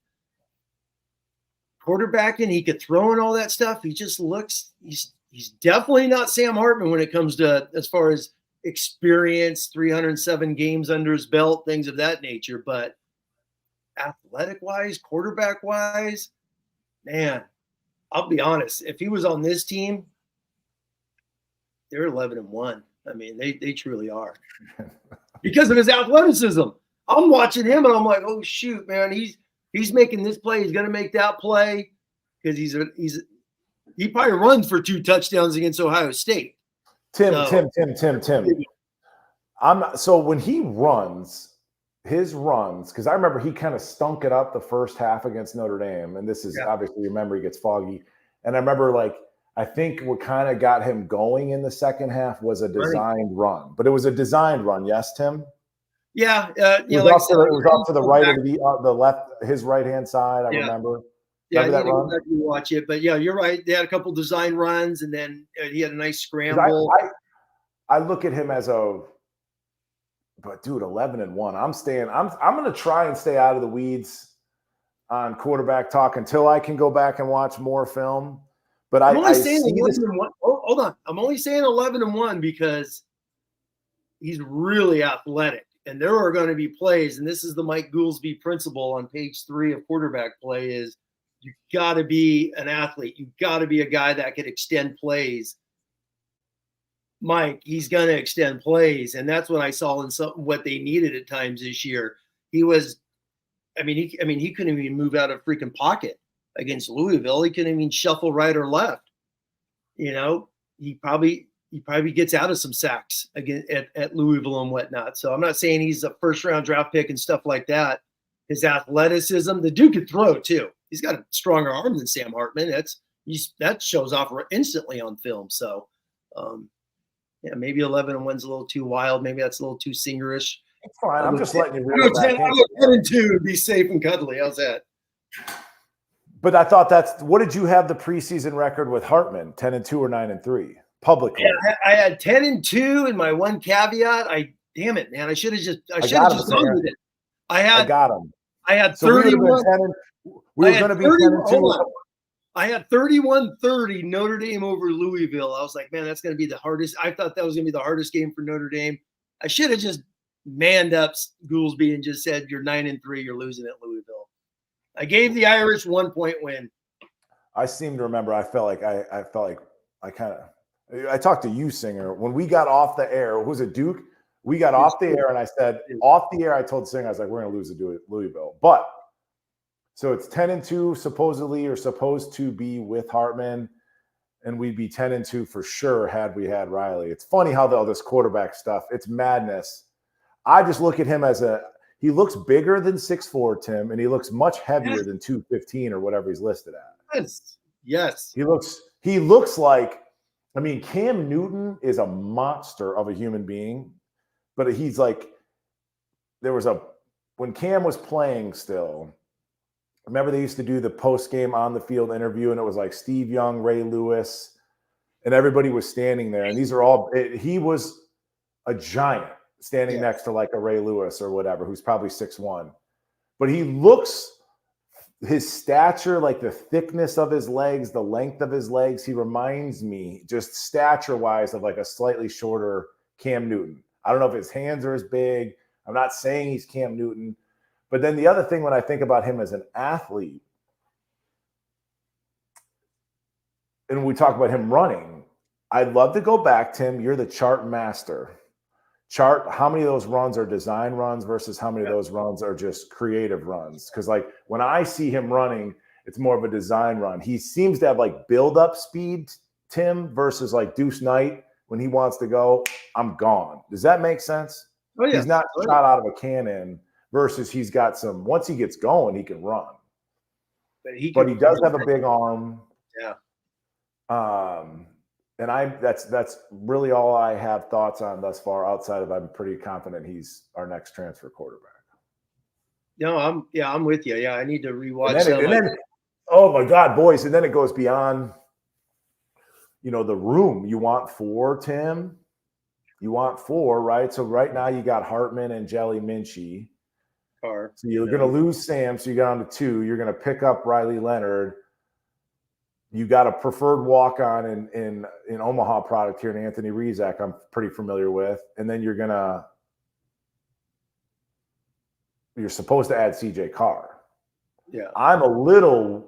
Speaker 2: Quarterbacking, he could throw and all that stuff. He just looks, he's definitely not Sam Hartman when it comes to as far as experience, 307 games under his belt, things of that nature. But athletic-wise, quarterback-wise, man, I'll be honest. If he was on this team, they're 11-1. I mean, they truly are because of his athleticism. I'm watching him and I'm like, oh shoot, man, he's making this play. He's going to make that play because he probably runs for 2 touchdowns against Ohio State.
Speaker 3: Tim. So when he runs, his runs, because I remember he kind of stunk it up the first half against Notre Dame, and this is obviously your memory gets foggy. And I remember, I think what kind of got him going in the second half was a designed run, but it was a designed run. Yes, Tim.
Speaker 2: Yeah,
Speaker 3: it was off to the right of the left, his right-hand side. I remember.
Speaker 2: Yeah,
Speaker 3: remember that run?
Speaker 2: Watch it, but yeah, you're right. They had a couple design runs, and then he had a nice scramble.
Speaker 3: I look at him as but dude, 11-1. I'm going to try and stay out of the weeds on quarterback talk until I can go back and watch more film. But I'm only saying 11-1.
Speaker 2: Hold on, I'm only saying 11-1 because he's really athletic. And there are going to be plays, and this is the Mike Goolsby principle on page 3 of quarterback play is you got to be an athlete. You got to be a guy that can extend plays. Mike, he's going to extend plays, and that's what I saw in what they needed at times this year. He couldn't even move out of freaking pocket against Louisville. He couldn't even shuffle right or left. He probably gets out of some sacks again at Louisville and whatnot. So I'm not saying he's a first-round draft pick and stuff like that. His athleticism, the dude could throw too. He's got a stronger arm than Sam Hartman. That shows off instantly on film. So, maybe 11-1's a little too wild. Maybe that's a little too singerish.
Speaker 3: It's fine. I'm just letting you read it.
Speaker 2: 10-2 to be safe and cuddly. How's that?
Speaker 3: But I thought what did you have the preseason record with Hartman? 10-2 or 9-3? Publicly.
Speaker 2: Yeah, I had 10-2 in my one caveat. Damn it, man. I should have just gone with it. I got him. I had 31. We were going to be 10-2. I had 31-30 Notre Dame over Louisville. I was like, man, that's going to be the hardest. I thought that was going to be the hardest game for Notre Dame. I should have just manned up Goolsby and just said, you're 9-3. You're losing at Louisville. I gave the Irish 1-point win.
Speaker 3: I seem to remember. I felt like I talked to you, Singer, when we got off the air. Was it Duke? We got off the air, and I said, off the air, I told Singh, I was like, we're going to lose to Louisville. But, so it's 10-2 supposedly, or supposed to be with Hartman, and we'd be 10-2 for sure had we had Riley. It's funny how all this quarterback stuff, it's madness. I just look at him as he looks bigger than 6'4", Tim, and he looks much heavier than 215 or whatever he's listed at.
Speaker 2: Yes.
Speaker 3: He looks like, I mean, Cam Newton is a monster of a human being, but he's like, when Cam was playing still, remember they used to do the post-game on the field interview, and it was like Steve Young, Ray Lewis, and everybody was standing there. And these are all, he was a giant standing next to like a Ray Lewis or whatever, who's probably 6'1". But he looks, his stature, like the thickness of his legs, the length of his legs, he reminds me just stature-wise of like a slightly shorter Cam Newton. I don't know if his hands are as big. I'm not saying he's Cam Newton. But then the other thing when I think about him as an athlete, and we talk about him running, I'd love to go back, Tim. You're the chart master. Chart how many of those runs are design runs versus how many of those runs are just creative runs. Because like when I see him running, it's more of a design run. He seems to have like build-up speed, Tim, versus like Deuce Knight. When he wants to go, I'm gone. Does that make sense?
Speaker 2: Oh, yeah.
Speaker 3: He's not shot out of a cannon versus he's got some, once he gets going, he can run. But he does have a big arm.
Speaker 2: Yeah.
Speaker 3: And that's really all I have thoughts on thus far, outside of I'm pretty confident he's our next transfer quarterback.
Speaker 2: No, I'm with you. Yeah, I need to rewatch
Speaker 3: and then oh my God, boys. And then it goes beyond, the room. You want 4, Tim. You want 4, right? So right now you got Hartman and Angeli Minchie. So you're going to lose Sam, so you got down to 2. You're going to pick up Riley Leonard. You got a preferred walk-on in Omaha product here in Anthony Rizak I'm pretty familiar with. And then you're supposed to add CJ Carr.
Speaker 2: Yeah.
Speaker 3: I'm a little,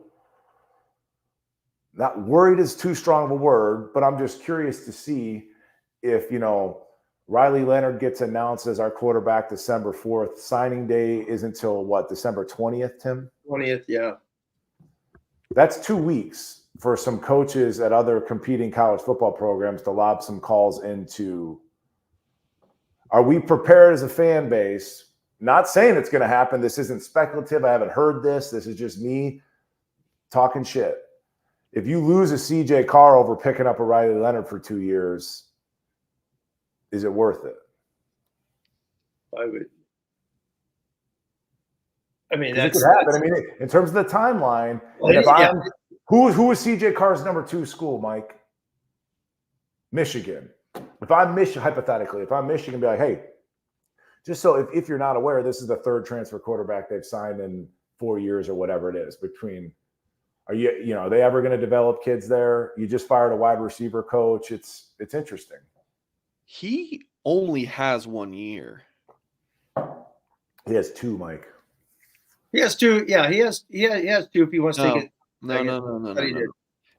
Speaker 3: not worried is too strong of a word, but I'm just curious to see if, Riley Leonard gets announced as our quarterback December 4th. Signing day is until what, December 20th, Tim?
Speaker 2: 20th, yeah.
Speaker 3: That's 2 weeks for some coaches at other competing college football programs to lob some calls into. Are we prepared as a fan base? Not saying it's going to happen. This isn't speculative. I haven't heard this. This is just me talking shit. If you lose a CJ Carr over picking up a Riley Leonard for 2 years, is it worth it?
Speaker 2: I would. I mean,
Speaker 3: it could happen. I mean, in terms of the timeline, who is CJ Carr's number 2 school, Mike? Michigan. If I'm hypothetically, if I'm Michigan, be like, hey, just so if you're not aware, this is the 3rd transfer quarterback they've signed in 4 years or whatever it is. Are they ever going to develop kids there? You just fired a wide receiver coach. It's interesting.
Speaker 1: He only has 1 year.
Speaker 3: He has 2, Mike.
Speaker 2: He has 2. Yeah, he has 2 if he wants to take it.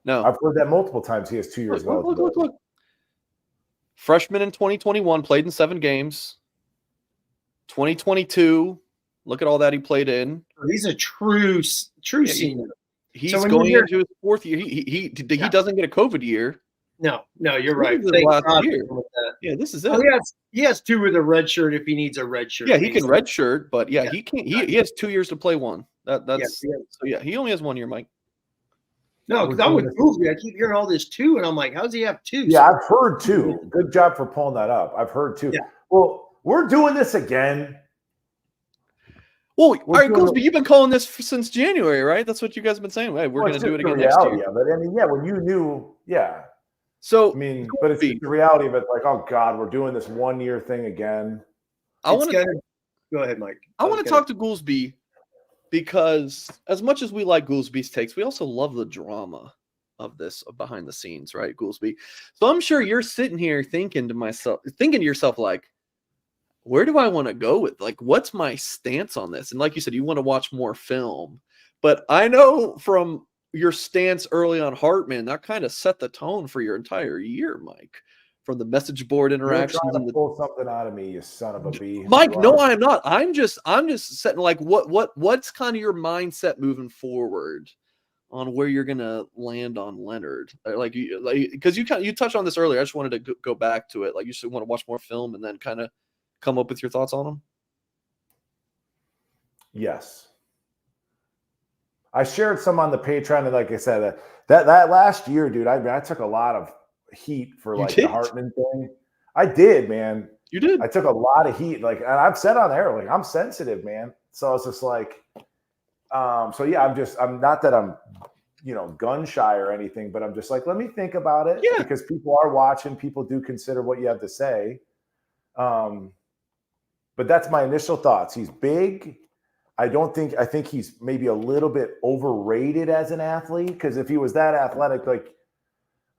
Speaker 1: No.
Speaker 3: I've heard that multiple times. He has 2 years.
Speaker 1: Look. Freshman in 2021, played in 7 games. 2022, look at all that he played in.
Speaker 2: He's a true senior.
Speaker 1: He's going into his 4th year. He doesn't get a COVID year.
Speaker 2: No, you're right.
Speaker 1: Last year. Yeah, this is it.
Speaker 2: He has 2 with a red shirt if he needs a red shirt.
Speaker 1: Yeah, he can red shirt, but he can't. He has 2 years to play one. He only has 1 year, Mike.
Speaker 2: No, because I'm with Goolsby. I keep hearing all this 2, and I'm like, how's he have 2?
Speaker 3: Yeah, I've heard 2. Good job for pulling that up. I've heard 2. Yeah. Well, we're doing this again.
Speaker 1: Well, all right, Goolsby, you've been calling this since January, right? That's what you guys have been saying. Hey, we're going to do it again next year.
Speaker 3: Yeah, but I mean, when you knew,
Speaker 1: So
Speaker 3: I mean, but it's the reality of it. Like, oh God, we're doing this 1 year thing again.
Speaker 2: Go ahead, Mike.
Speaker 1: I want to talk to Goolsby because as much as we like Goolsby's takes, we also love the drama of this behind the scenes, right, Goolsby? So I'm sure you're sitting here thinking to yourself, like, where do I want to go with? Like, what's my stance on this? And like you said, you want to watch more film. But I know from your stance early on Hartman, that kind of set the tone for your entire year, Mike. from the message board
Speaker 3: You're
Speaker 1: interactions.
Speaker 3: trying to pull something out of me, you son of a bee.
Speaker 1: Mike, no, I'm not. I'm just setting like what's kind of your mindset moving forward on where you're gonna land on Leonard, because you touched on this earlier. I just wanted to go back to it. Like, you just want to watch more film and then kind of come up with your thoughts on him.
Speaker 3: Yes, I shared some on the Patreon, and like I said, that last year, dude, I took a lot of heat for like the Hartman thing. I did, man.
Speaker 1: You did.
Speaker 3: I took a lot of heat, like, and I've said on air, like, I'm sensitive, man. So it's just like, so yeah, I'm not that I'm, gun shy or anything, but I'm just like, let me think about it, because people are watching. People do consider what you have to say. But that's my initial thoughts. He's big. I think he's maybe a little bit overrated as an athlete, because if he was that athletic, like,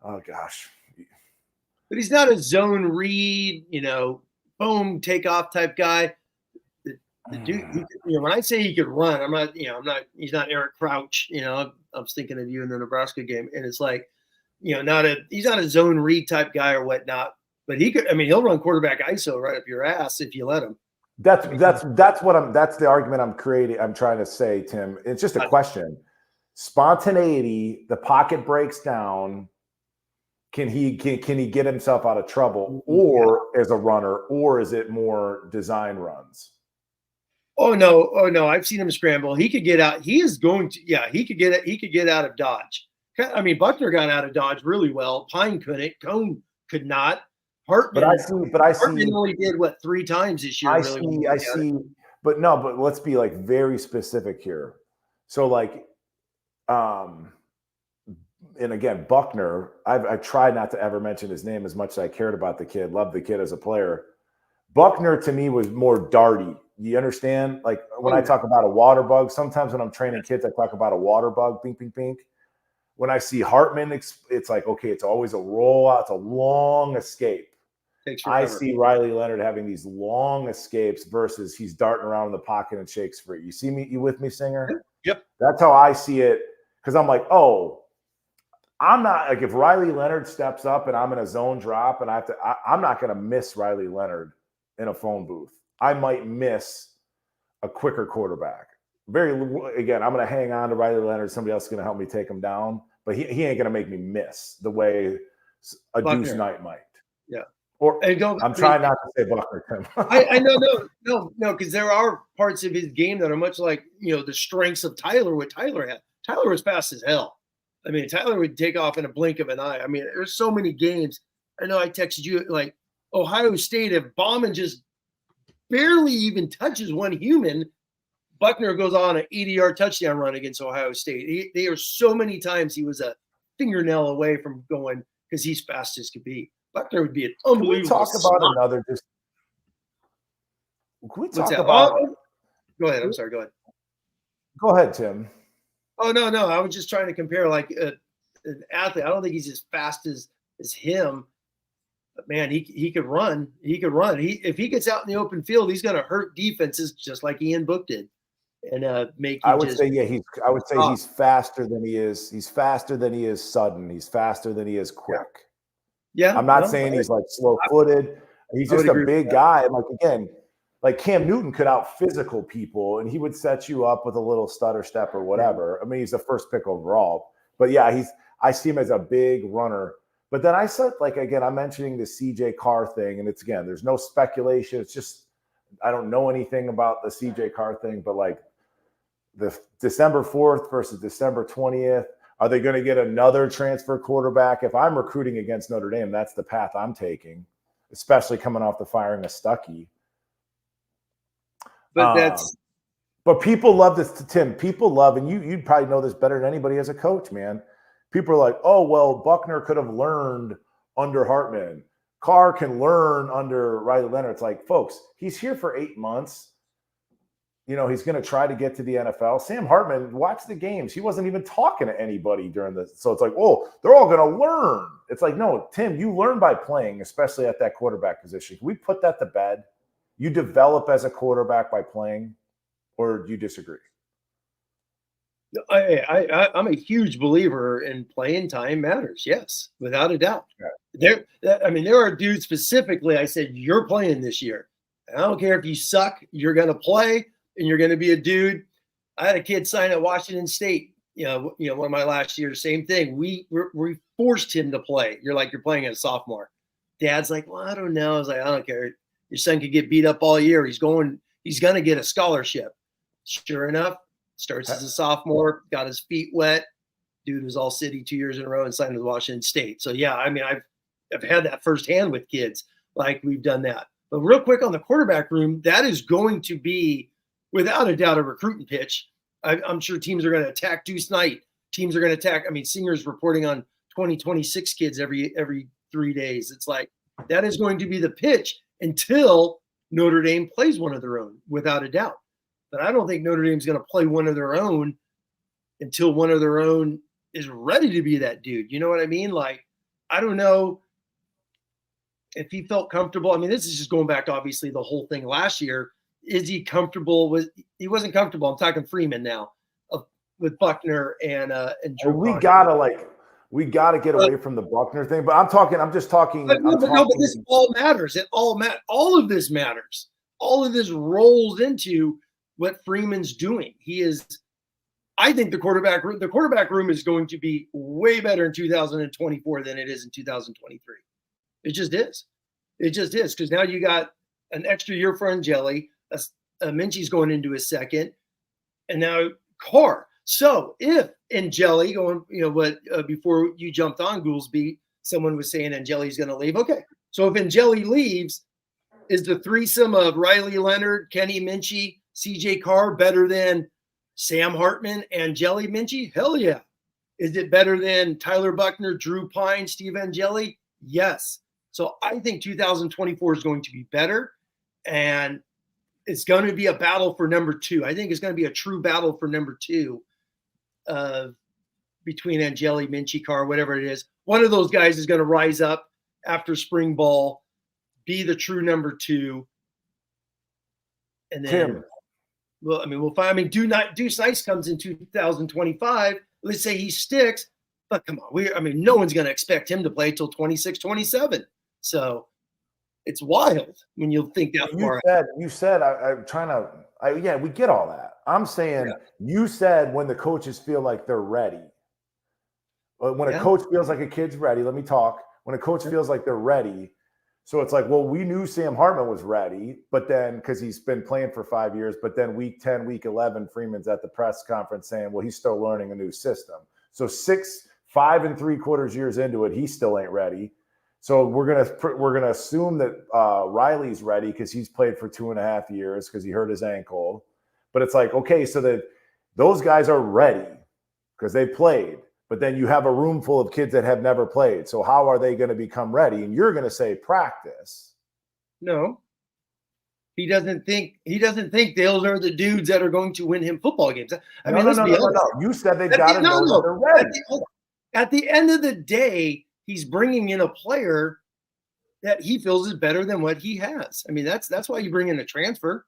Speaker 3: oh gosh.
Speaker 2: But he's not a zone read, boom, take off type guy. The dude, when I say he could run, I'm not, he's not Eric Crouch. I was thinking of you in the Nebraska game, and it's like, he's not a zone read type guy or whatnot. But he could. I mean, he'll run quarterback ISO right up your ass if you let him.
Speaker 3: That's the argument I'm creating. I'm trying to say, Tim. It's just a question. Spontaneity. The pocket breaks down. Can he get himself out of trouble, or as a runner, or is it more design runs?
Speaker 2: Oh no! I've seen him scramble. He could get out. He is going to. Yeah, he could get out of dodge. I mean, Buckner got out of dodge really well. Pine couldn't. Cone could not. Hartman.
Speaker 3: But I see.
Speaker 2: Hartman only did 3 times this year.
Speaker 3: I see. But let's be like very specific here. So like, and again, Buckner. I've tried not to ever mention his name as much as I cared about the kid. Loved the kid as a player. Buckner to me was more darty. You understand? Like when I talk about a water bug, sometimes when I'm training kids, I talk about a water bug, bink, bink, bink. When I see Hartman, it's like, okay, it's always a rollout. It's a long escape. I see Riley Leonard having these long escapes versus he's darting around in the pocket and shakes free. You see me? You with me, Singer?
Speaker 1: Yep.
Speaker 3: That's how I see it. Because I'm like, I'm not like, if Riley Leonard steps up and I'm in a zone drop and I'm not going to miss Riley Leonard in a phone booth. I might miss a quicker quarterback. Again, I'm going to hang on to Riley Leonard. Somebody else is going to help me take him down, but he ain't going to make me miss the way a
Speaker 2: Buckner.
Speaker 3: Deuce Knight might.
Speaker 2: Yeah.
Speaker 3: I'm trying not to say Buckner, Tim.
Speaker 2: I know, no, because there are parts of his game that are much like, the strengths of Tyler, what Tyler had. Tyler was fast as hell. I mean, Tyler would take off in a blink of an eye. I mean, there's so many games. I know I texted you, like, Ohio State, if Bauman just barely even touches one human, Buckner goes on an 80-yard touchdown run against Ohio State. There are so many times he was a fingernail away from going, because he's fast as could be. Buckner would be an unbelievable.
Speaker 3: Can we talk about another? Can we talk about?
Speaker 2: Go ahead. I'm sorry. Go ahead.
Speaker 3: Go ahead, Tim.
Speaker 2: Oh no! I was just trying to compare like an athlete. I don't think he's as fast as him, but man, he could run. He could run. If he gets out in the open field, he's going to hurt defenses just like Ian Book did, and make.
Speaker 3: I would say he's faster than he is. He's faster than he is sudden. He's faster than he is quick.
Speaker 2: Yeah,
Speaker 3: I'm not saying he's like slow-footed. He's just a big guy. And like, again, like Cam Newton could out physical people, and he would set you up with a little stutter step or whatever. I mean, he's the first pick overall. But yeah, I see him as a big runner. But then I said, like, again, I'm mentioning the CJ Carr thing, and it's, again, there's no speculation. It's just I don't know anything about the CJ Carr thing, but like the December 4th versus December 20th. Are they going to get another transfer quarterback? If I'm recruiting against Notre Dame, that's the path I'm taking, especially coming off the firing of Stucky. But people love this, Tim. People love, and you'd probably know this better than anybody as a coach, man. People are like, oh, well, Buckner could have learned under Hartman. Carr can learn under Riley Leonard. It's like, folks, he's here for 8 months. He's going to try to get to the NFL. Sam Hartman, watch the games. He wasn't even talking to anybody during the. So it's like, oh, they're all going to learn. It's like, no, Tim, you learn by playing, especially at that quarterback position. Can we put that to bed? You develop as a quarterback by playing, or do you disagree?
Speaker 2: I'm a huge believer in playing time matters. Yes, without a doubt.
Speaker 3: Yeah.
Speaker 2: There are dudes specifically. I said, you're playing this year. I don't care if you suck. You're going to play, and you're going to be a dude. I had a kid sign at Washington State. One of my last years. Same thing. We forced him to play. You're playing as a sophomore. Dad's like, well, I don't know. I was like, I don't care. Your son could get beat up all year. He's going to get a scholarship. Sure enough. Starts as a sophomore, got his feet wet. Dude was all city 2 years in a row and signed with Washington State. So yeah, I've had that firsthand with kids. Like we've done that. But real quick on the quarterback room, that is going to be without a doubt a recruiting pitch. I'm sure teams are going to attack Deuce Knight. Teams are going to attack. Singer's reporting on 2026 kids every 3 days. It's like that is going to be the pitch until Notre Dame plays one of their own, without a doubt. But I don't think Notre Dame's going to play one of their own until one of their own is ready to be that dude. You know what I mean? Like, I don't know if he felt comfortable. This is just going back to obviously the whole thing last year. Is he comfortable he wasn't comfortable. I'm talking Freeman now with Buckner and Drew.
Speaker 3: We gotta get away from the Buckner thing, but I'm just talking.
Speaker 2: But this all matters. All of this matters. All of this rolls into what Freeman's doing. I think the quarterback room is going to be way better in 2024 than it is in 2023. It just is. Because now you got an extra year for Angeli. Minchie's going into his second, and now Carr. So if Angeli before you jumped on Goolsby, someone was saying Angeli's going to leave. Okay, so if Angeli leaves, is the threesome of Riley Leonard, Kenny Minchie, CJ Carr better than Sam Hartman, Angeli Minchie? Hell yeah. Is it better than Tyler Buckner, Drew Pine, Steve Angeli? Yes. So I think 2024 is going to be better, and it's going to be a battle for number 2. I think it's going to be a true battle for number 2 between Angeli, Minchie, Carr, whatever it is. One of those guys is going to rise up after spring ball, be the true number 2. And then, we'll find. Deuce Nice comes in 2025. Let's say he sticks, but come on, no one's going to expect him to play till 26, 27. So it's wild when you think that far.
Speaker 3: You said we get all that. I'm saying you said when the coaches feel like they're ready. When a coach feels like a kid's ready, let me talk. When a coach feels like they're ready. So it's like, well, we knew Sam Hartman was ready, but then because he's been playing for 5 years, but then week 10, week 11, Freeman's at the press conference saying, well, he's still learning a new system. So 5 3/4 years into it, he still ain't ready. So we're gonna assume that Riley's ready because he's played for 2.5 years because he hurt his ankle. But it's like, okay, so that those guys are ready because they played. But then you have a room full of kids that have never played. So how are they going to become ready? And you're going to say practice.
Speaker 2: No. He doesn't think those are the dudes that are going to win him football games.
Speaker 3: No. You said they got to know that they're ready.
Speaker 2: At the end of the day, he's bringing in a player that he feels is better than what he has. That's why you bring in a transfer.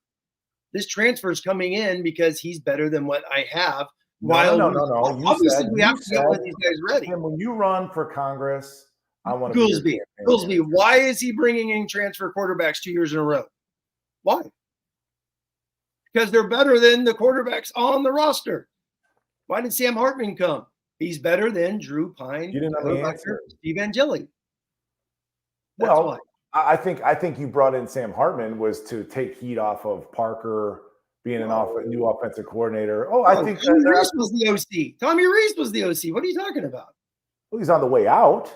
Speaker 2: This transfer is coming in because he's better than what I have.
Speaker 3: No.
Speaker 2: Obviously, we have to get one of these guys ready.
Speaker 3: Tim, when you run for Congress, I want to
Speaker 2: Goolsby, why is he bringing in transfer quarterbacks 2 years in a row? Why? Because they're better than the quarterbacks on the roster. Why did Sam Hartman come? He's better than Drew Pine,
Speaker 3: you didn't know the answer.
Speaker 2: Steve Angeli.
Speaker 3: Well, I think you brought in Sam Hartman was to take heat off of Parker being a new offensive coordinator. I think
Speaker 2: Tommy Reese was the OC. Tommy Reese was the OC. What are you talking about?
Speaker 3: Well, he's on the way out.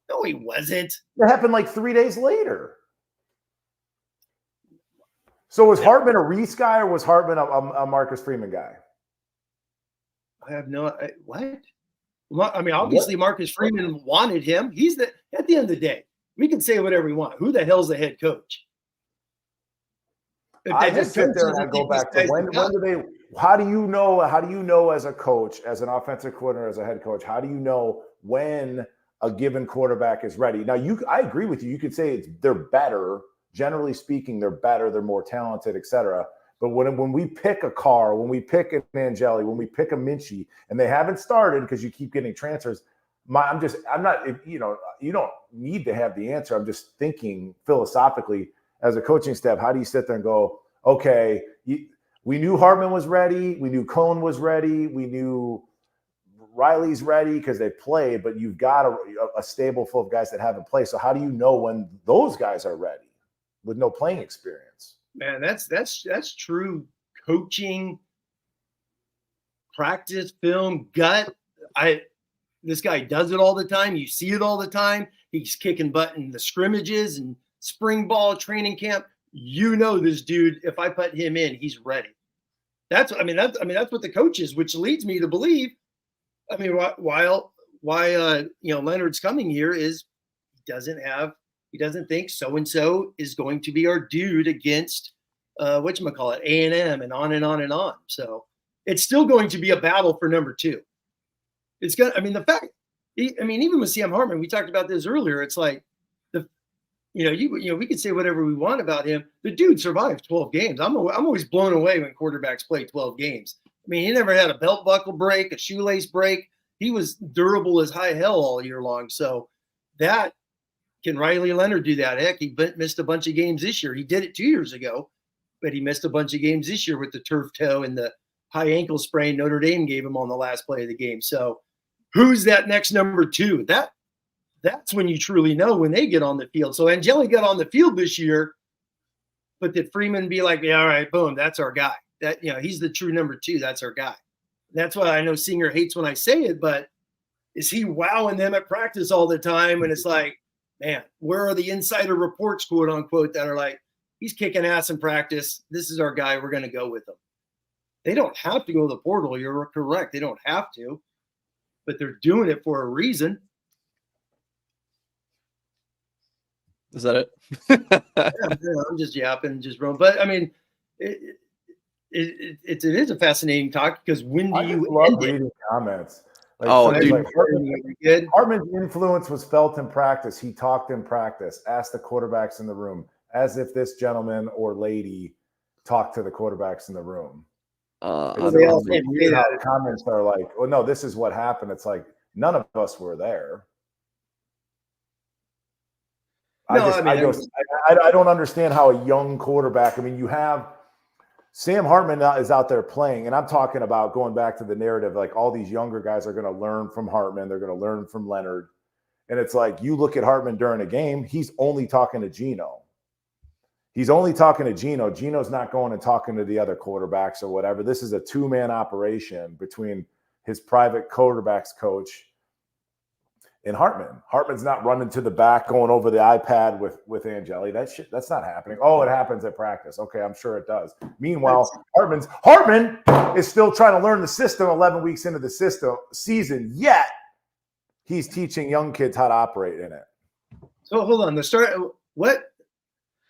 Speaker 2: No, he wasn't.
Speaker 3: It happened like 3 days later. So was Hartman a Reese guy or was Hartman a Marcus Freeman guy?
Speaker 2: I have no what? Obviously Marcus Freeman wanted him. At the end of the day, we can say whatever we want. Who the hell's the head coach?
Speaker 3: I just sit there and I go back to when do they? How do you know as a coach, as an offensive coordinator, as a head coach, how do you know when a given quarterback is ready? Now, I agree with you. You could say they're better. Generally speaking, they're better. They're more talented, etc. But when we pick a Carr, when we pick an Angeli, when we pick a Minchie, and they haven't started because you keep getting transfers, I'm not, you know, you don't need to have the answer. I'm just thinking philosophically as a coaching staff, how do you sit there and go, okay, we knew Hartman was ready. We knew Cohen was ready. We knew Riley's ready because they played, but you've got a stable full of guys that haven't played. So how do you know when those guys are ready with no playing experience?
Speaker 2: Man, that's true coaching, practice, film, gut. This guy does it all the time. You see it all the time. He's kicking butt in the scrimmages and spring ball training camp. You know this dude, if I put him in, he's ready. That's what the coach is, which leads me to believe. I mean, why Leonard's coming here is he doesn't think so-and-so is going to be our dude against whatchamacallit, A&M, and on and on and on. So it's still going to be a battle for number 2. It's going to, I mean, the fact, even with Sam Hartman, we talked about this earlier. It's like, we could say whatever we want about him. The dude survived 12 games. I'm always blown away when quarterbacks play 12 games. I mean, he never had a belt buckle break, a shoelace break. He was durable as high hell all year long. So can Riley Leonard do that? Heck, he missed a bunch of games this year. He did it 2 years ago, but he missed a bunch of games this year with the turf toe and the high ankle sprain Notre Dame gave him on the last play of the game. So who's that next number 2? That's when you truly know when they get on the field. So Angeli got on the field this year, but did Freeman be like, yeah, all right, boom, that's our guy. That, he's the true number 2. That's our guy. That's why I know Singer hates when I say it, but is he wowing them at practice all the time? And it's like, man, where are the insider reports, quote unquote, that are like, he's kicking ass in practice. This is our guy. We're going to go with him. They don't have to go to the portal. You're correct. They don't have to, but they're doing it for a reason.
Speaker 1: Is that it?
Speaker 2: Yeah, I'm just yapping, just wrong. But I mean, it is a fascinating talk because when do you
Speaker 3: love reading comments? Hartman's influence was felt in practice. He talked in practice. Asked the quarterbacks in the room, as if this gentleman or lady talked to the quarterbacks in the room. The comments are like, "Oh no, this is what happened." It's like none of us were there. I don't understand how a young quarterback. I mean, you have Sam Hartman is out there playing, and I'm talking about going back to the narrative. Like all these younger guys are going to learn from Hartman. They're going to learn from Leonard, and it's like you look at Hartman during a game. He's only talking to Gino. Gino's not going and talking to the other quarterbacks or whatever. This is a 2-man operation between his private quarterbacks coach and Hartman. Hartman's not running to the back, going over the iPad with Angeli. That's not happening. Oh, it happens at practice. Okay, I'm sure it does. Meanwhile, Hartman is still trying to learn the system 11 weeks into the season, yet he's teaching young kids how to operate in it.
Speaker 2: So hold on.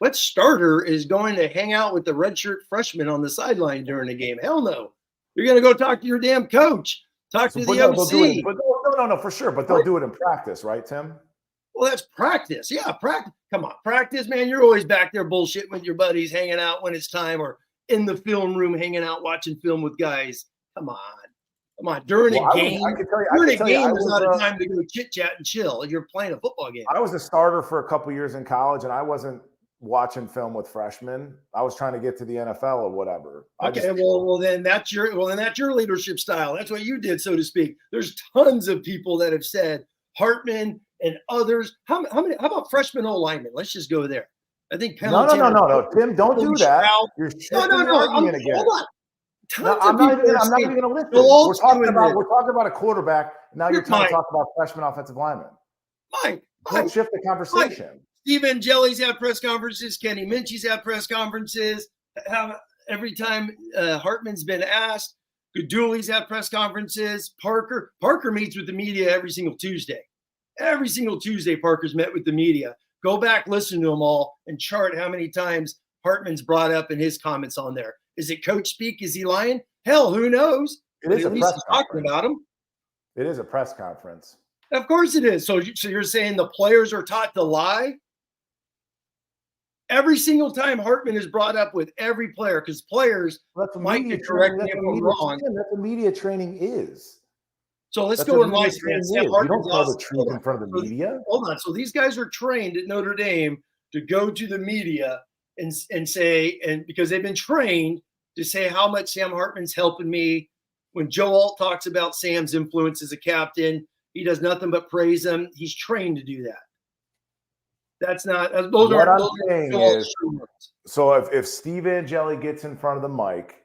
Speaker 2: What starter is going to hang out with the redshirt freshman on the sideline during the game? Hell no. You're going to go talk to your damn coach. Talk to the OC.
Speaker 3: No, for sure. But they'll do it in practice, right, Tim?
Speaker 2: Well, that's practice. Yeah, practice. Come on, practice, man. You're always back there bullshitting with your buddies, hanging out when it's time, or in the film room, hanging out, watching film with guys. Come on. During a game, is not a time to go chit-chat and chill. You're playing a football game.
Speaker 3: I was a starter for a couple years in college, and I wasn't watching film with freshmen. I was trying to get to the NFL or whatever.
Speaker 2: Then that's your leadership style. That's what you did, so to speak. There's tons of people that have said Hartman and others. How about freshman O-linemen? Let's just go there. I think
Speaker 3: no, Tim, don't do that. You're argument again.
Speaker 2: Hold on.
Speaker 3: I'm not even going to listen. We're talking about a quarterback. Now you're trying to talk about freshman offensive linemen.
Speaker 2: Mike,
Speaker 3: let's shift the conversation.
Speaker 2: Mike. Steve Angeli's had press conferences. Kenny Minchie's had press conferences. Every time Hartman's been asked, Goodouli's had press conferences. Parker meets with the media every single Tuesday. Every single Tuesday, Parker's met with the media. Go back, listen to them all, and chart how many times Hartman's brought up in his comments on there. Is it coach speak? Is he lying? Hell, who knows?
Speaker 3: It is
Speaker 2: at least he's talking about him.
Speaker 3: It is a press conference.
Speaker 2: Of course it is. So you're saying the players are taught to lie? Every single time Hartman is brought up with every player, because players might correct me if I'm wrong.
Speaker 3: That's what media training is.
Speaker 2: So let's go in live stream.
Speaker 3: You don't tell the truth in front of the media.
Speaker 2: Hold on. So these guys are trained at Notre Dame to go to the media and say, and because they've been trained to say how much Sam Hartman's helping me. When Joe Alt talks about Sam's influence as a captain, he does nothing but praise him. He's trained to do that. That's not those
Speaker 3: what
Speaker 2: aren't.
Speaker 3: I'm saying is, so if Steve Angeli gets in front of the mic,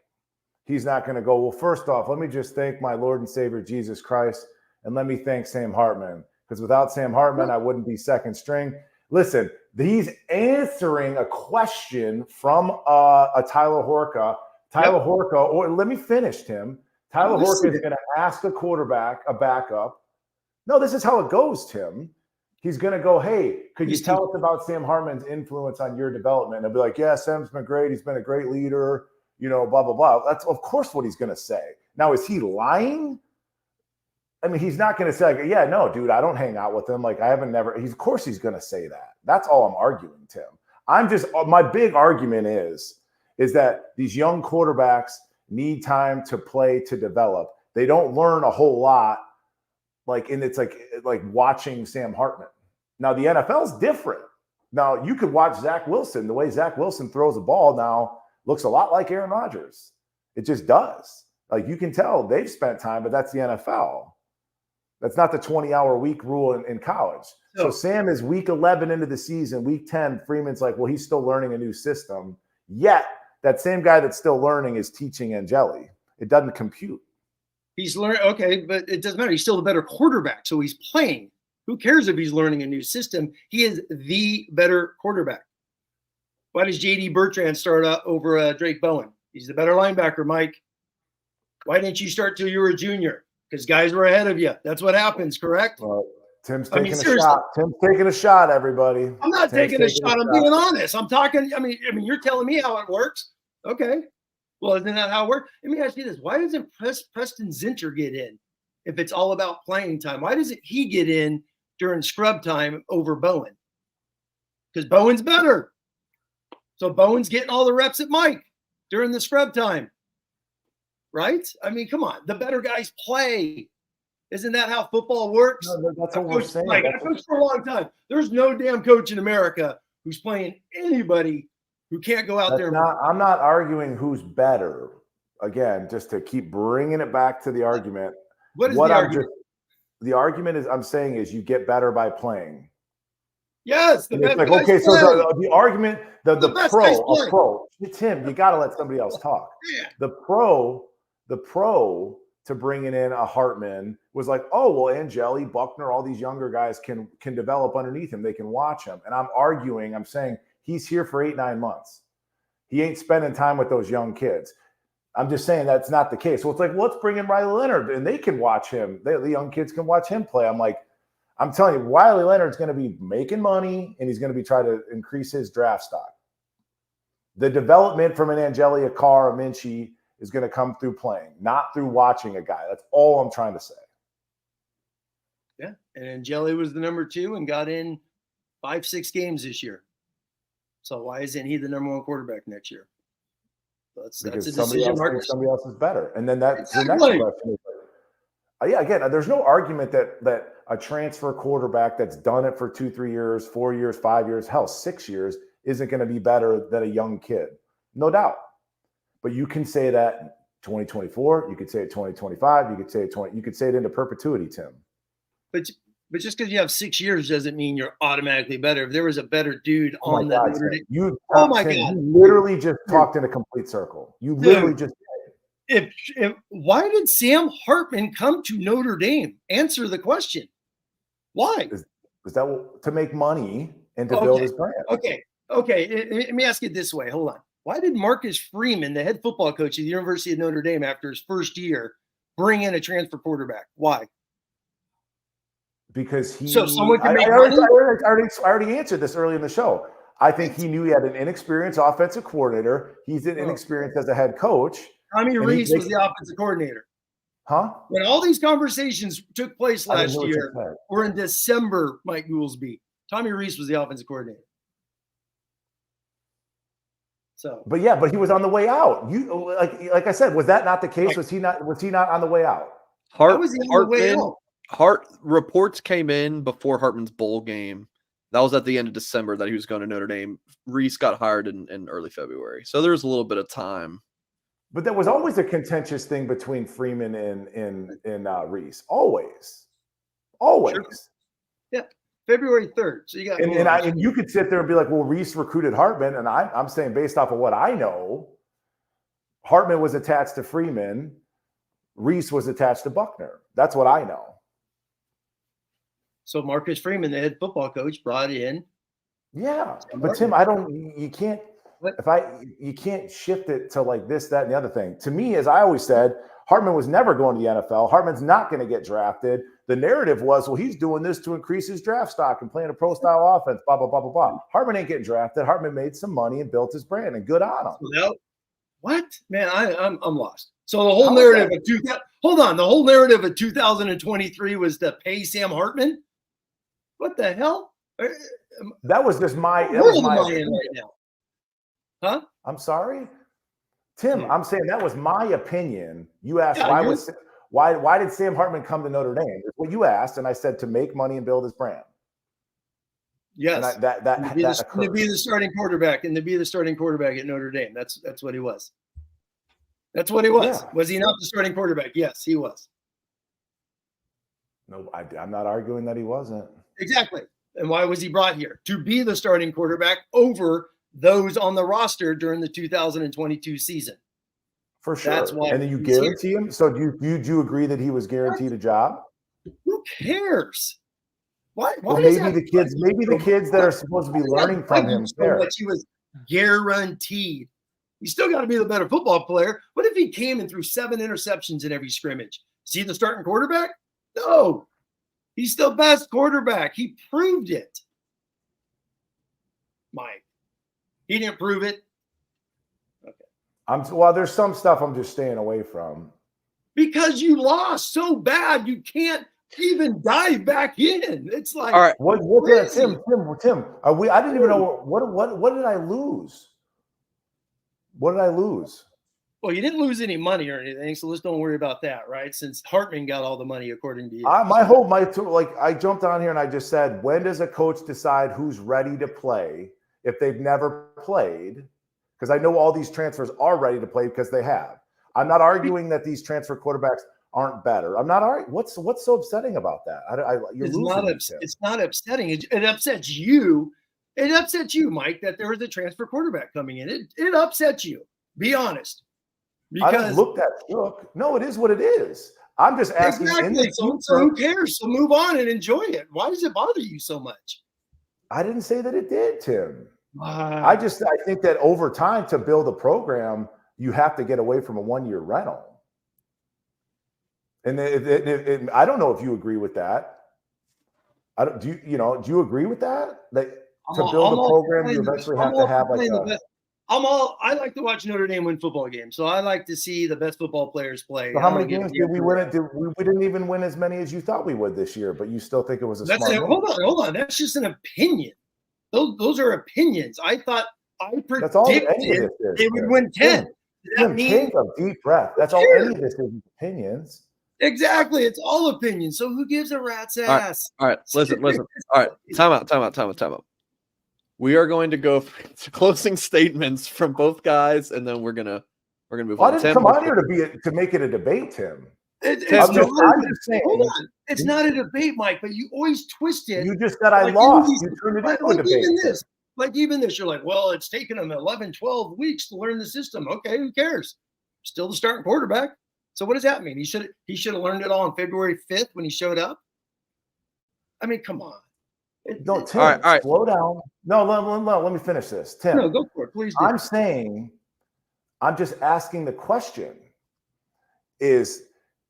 Speaker 3: he's not going to go, well, first off, let me just thank my Lord and Savior Jesus Christ, and let me thank Sam Hartman, because without Sam Hartman, I wouldn't be second string. Listen, he's answering a question from a Tyler Horka. Or let me finish, Tim. Tyler Horka is going to ask a quarterback, a backup. No, this is how it goes, Tim. He's going to go, hey, could you tell us about Sam Hartman's influence on your development? And they'll be like, yeah, Sam's been great. He's been a great leader, blah, blah, blah. That's, of course, what he's going to say. Now, is he lying? I mean, he's not going to say, like, yeah, no, dude, I don't hang out with him. Like, of course he's going to say that. That's all I'm arguing, Tim. My big argument is that these young quarterbacks need time to play, to develop. They don't learn a whole lot. It's like watching Sam Hartman. Now, the NFL's different. Now, you could watch Zach Wilson. The way Zach Wilson throws a ball now looks a lot like Aaron Rodgers. It just does. Like, you can tell they've spent time, but that's the NFL. That's not the 20-hour week rule in college. So Sam is week 11 into the season. Week 10, Freeman's like, well, he's still learning a new system. Yet, that same guy that's still learning is teaching Angeli. It doesn't compute.
Speaker 2: He's learning, okay, but it doesn't matter. He's still the better quarterback, so he's playing. Who cares if he's learning a new system? He is the better quarterback. Why does J.D. Bertrand start over Drake Bowen? He's the better linebacker, Mike. Why didn't you start till you were a junior? Because guys were ahead of you. That's what happens, correct?
Speaker 3: Tim's taking a shot. Tim's taking a shot, everybody.
Speaker 2: I'm not taking a shot. I'm being honest. I'm talking. I mean, you're telling me how it works. Okay. Well, isn't that how it works? Let me ask you this. Why doesn't Preston Zinter get in if it's all about playing time? Why doesn't he get in during scrub time over Bowen? Because Bowen's better. So Bowen's getting all the reps at Mike during the scrub time. Right? I mean, come on. The better guys play. Isn't that how football works?
Speaker 3: No, that's what we're saying.
Speaker 2: Mike, I coached for a long time. There's no damn coach in America who's playing anybody who can't go out there.
Speaker 3: I'm not arguing who's better. Again, just to keep bringing it back to the argument.
Speaker 2: What is the argument?
Speaker 3: The argument is I'm saying is you get better by playing.
Speaker 2: Yes.
Speaker 3: The argument, the pro, Tim, you got to let somebody else talk.
Speaker 2: Yeah.
Speaker 3: The pro to bringing in a Hartman was like, oh, well, Angeli, Buckner, all these younger guys can develop underneath him. They can watch him. And I'm saying he's here for 8-9 months. He ain't spending time with those young kids. I'm just saying that's not the case. So it's like, well, let's bring in Riley Leonard and they can watch him. The young kids can watch him play. I'm telling you, Riley Leonard's going to be making money and he's going to be trying to increase his draft stock. The development from an Angeli, a Carr, a Minchie is going to come through playing, not through watching a guy. That's all I'm trying to say.
Speaker 2: Yeah. And Angeli was the number 2 and got in 5-6 games this year. So why isn't he the number 1 quarterback next year? That's a decision.
Speaker 3: Somebody else is better. And then that's the next question. Yeah, again, there's no argument that a transfer quarterback that's done it for 2-3 years, 4 years, 5 years, hell, 6 years isn't going to be better than a young kid. No doubt. But you can say that 2024, you could say it 2025, you could say it into perpetuity, Tim.
Speaker 2: But just because you have 6 years doesn't mean you're automatically better. If there was a better dude on that Notre Dame,
Speaker 3: you literally just talked in a complete circle. You literally just
Speaker 2: if why did Sam Hartman come to Notre Dame? Answer the question. Why?
Speaker 3: Is that to make money and to build his brand?
Speaker 2: Okay. Let me ask it this way. Hold on. Why did Marcus Freeman, the head football coach at the University of Notre Dame, after his first year, bring in a transfer quarterback? Why?
Speaker 3: Because
Speaker 2: someone can make
Speaker 3: money? I already answered this early in the show. I think he knew he had an inexperienced offensive coordinator. He's inexperienced as a head coach.
Speaker 2: Tommy Reese was the offensive coordinator.
Speaker 3: Huh?
Speaker 2: When all these conversations took place last year, or in December, Mike Goolsby, Tommy Reese was the offensive coordinator. So,
Speaker 3: but he was on the way out. You like I said, was that not the case? Was he not on the way out?
Speaker 2: how was he on the way out?
Speaker 1: Reports came in before Hartman's bowl game. That was at the end of December that he was going to Notre Dame. Reese got hired in early February. So there's a little bit of time.
Speaker 3: But there was always a contentious thing between Freeman and Reese. Always.
Speaker 2: Sure. Yeah. February 3rd. So you got
Speaker 3: and you could sit there and be like, well, Reese recruited Hartman. And I'm saying based off of what I know, Hartman was attached to Freeman. Reese was attached to Buckner. That's what I know.
Speaker 2: So Marcus Freeman, the head football coach, brought in.
Speaker 3: Yeah, but Tim, you can't shift it to like this, that, and the other thing. To me, as I always said, Hartman was never going to the NFL. Hartman's not going to get drafted. The narrative was, well, he's doing this to increase his draft stock and playing a pro-style offense, blah, blah, blah, blah, blah. Hartman ain't getting drafted. Hartman made some money and built his brand, and good on him.
Speaker 2: What? Man, I'm lost. So the whole narrative the whole narrative of 2023 was to pay Sam Hartman? What the hell?
Speaker 3: That was just my
Speaker 2: opinion right now. Huh?
Speaker 3: I'm sorry, Tim. I'm saying that was my opinion. You asked why did Sam Hartman come to Notre Dame? That's what you asked, and I said to make money and build his brand.
Speaker 2: Yes, to be the starting quarterback and to be the starting quarterback at Notre Dame. That's what he was. That's what he was. Yeah. Was he not the starting quarterback? Yes, he was.
Speaker 3: No, I'm not arguing that he wasn't.
Speaker 2: Exactly. And why was he brought here? To be the starting quarterback over those on the roster during the 2022 season.
Speaker 3: For sure.
Speaker 2: That's why.
Speaker 3: And then you guarantee him? So do you agree that he was guaranteed a job?
Speaker 2: Who cares? Why
Speaker 3: well, maybe the kids that are supposed to be learning from him
Speaker 2: so much he was guaranteed. You still got to be the better football player. What if he came and threw 7 interceptions in every scrimmage? Is he the starting quarterback? No. He's still best quarterback. He proved it. Mike. He didn't prove it.
Speaker 3: Okay. There's some stuff I'm just staying away from.
Speaker 2: Because you lost so bad, you can't even dive back in. It's like,
Speaker 1: all right.
Speaker 3: What Tim? I didn't even know what did I lose? What did I lose?
Speaker 2: Well, you didn't lose any money or anything, so let's don't worry about that, right? Since Hartman got all the money, according to you.
Speaker 3: I jumped on here and I just said, when does a coach decide who's ready to play if they've never played? Because I know all these transfers are ready to play because they have. I'm not arguing that these transfer quarterbacks aren't better. I'm not arguing. What's so upsetting about that?
Speaker 2: It's not upsetting. It upsets you. It upsets you, Mike, that there was a transfer quarterback coming in. It upsets you. Be honest.
Speaker 3: Because I don't look that shook. No, it is what it is. I'm just asking.
Speaker 2: Exactly. So who cares? So move on and enjoy it. Why does it bother you so much?
Speaker 3: I didn't say that it did, Tim. I think that over time to build a program, you have to get away from a 1-year rental. And I don't know if you agree with that. Do you agree with that? To build a program, you eventually have to have
Speaker 2: I like to watch Notre Dame win football games, so I like to see the best football players play.
Speaker 3: So how many games did we win? We didn't even win as many as you thought we would this year, but you still think it was a smart move.
Speaker 2: Hold on. That's just an opinion. Those are opinions. I predicted they would win 10.
Speaker 3: Take a deep breath. That's all any of this is opinions.
Speaker 2: Exactly. It's all opinions. So who gives a rat's ass?
Speaker 1: All right. Listen. All right. Time out. We are going to go to closing statements from both guys, and then we're gonna move on.
Speaker 3: I didn't come on here to make it a debate, Tim.
Speaker 2: I'm just saying. Hold on. It's not a debate, Mike, but you always twist it.
Speaker 3: You just said I lost. You turned it into a debate.
Speaker 2: Even this, you're like, well, it's taken them 11, 12 weeks to learn the system. Okay, who cares? Still the starting quarterback. So what does that mean? He should have learned it all on February 5th when he showed up. I mean, come on.
Speaker 3: No, Tim,
Speaker 1: all right.
Speaker 3: Slow down. No, let me finish this. Tim,
Speaker 2: no, go for it, please. Do.
Speaker 3: I'm just asking the question is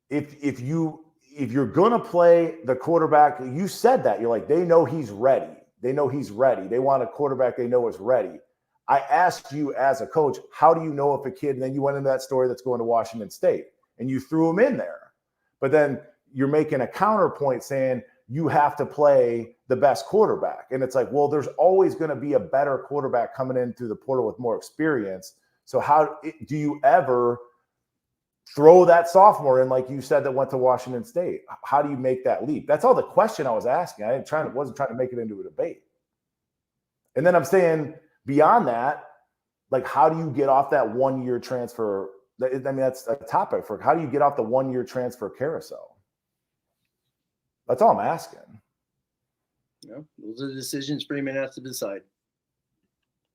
Speaker 3: if you're gonna play the quarterback, you said that you're like, they know he's ready. They know he's ready. They want a quarterback they know is ready. I asked you as a coach, how do you know if a kid, and then you went into that story that's going to Washington State and you threw him in there. But then you're making a counterpoint saying you have to play the best quarterback. And it's like, well, there's always going to be a better quarterback coming in through the portal with more experience. So how do you ever throw that sophomore in, like you said, that went to Washington State? How do you make that leap? That's all the question I was asking. Wasn't trying to make it into a debate. And then I'm saying beyond that, like, how do you get off that 1-year transfer? I mean, that's a topic for how do you get off the 1-year transfer carousel? That's all I'm asking.
Speaker 2: Yeah, those are the decisions Freeman has to decide.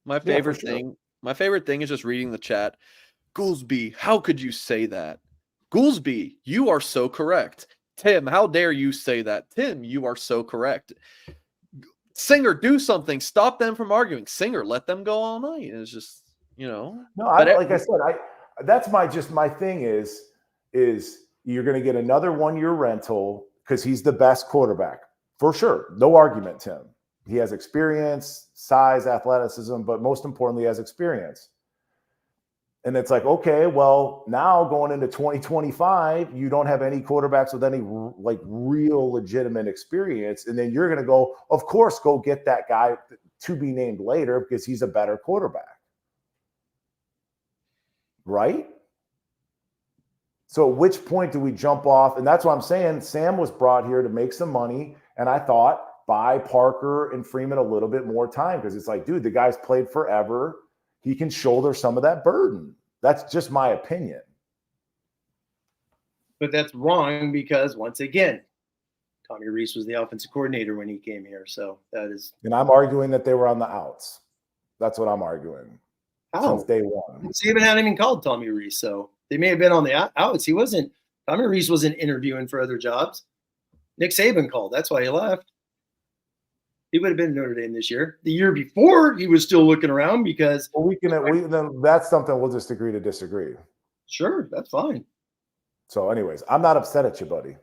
Speaker 1: My favorite thing is just reading the chat. Goolsby, how could you say that? Goolsby, you are so correct. Tim, how dare you say that? Tim, you are so correct. Singer, do something. Stop them from arguing. Singer, let them go all night. It's just, No,
Speaker 3: like I said, that's my thing is you're going to get another 1-year rental because he's the best quarterback for sure. No argument, Tim. He has experience, size, athleticism, but most importantly, he has experience. And it's like, okay, well, now going into 2025, you don't have any quarterbacks with any like real legitimate experience. And then you're going to go, of course, go get that guy to be named later because he's a better quarterback. Right? So at which point do we jump off? And that's what I'm saying. Sam was brought here to make some money. And I thought buy Parker and Freeman a little bit more time because it's like, dude, the guy's played forever. He can shoulder some of that burden. That's just my opinion.
Speaker 2: But that's wrong because, once again, Tommy Rees was the offensive coordinator when he came here. So that is.
Speaker 3: And I'm arguing that they were on the outs. That's what I'm arguing.
Speaker 2: How?
Speaker 3: Since day one.
Speaker 2: Saban hadn't even called Tommy Rees, so they may have been on the outs. Tommy Rees wasn't interviewing for other jobs. Nick Saban called. That's why he left. He would have been in Notre Dame this year. The year before, he was still looking around because.
Speaker 3: Well, then that's something we'll just agree to disagree.
Speaker 2: Sure, that's fine.
Speaker 3: So, anyways, I'm not upset at you, buddy.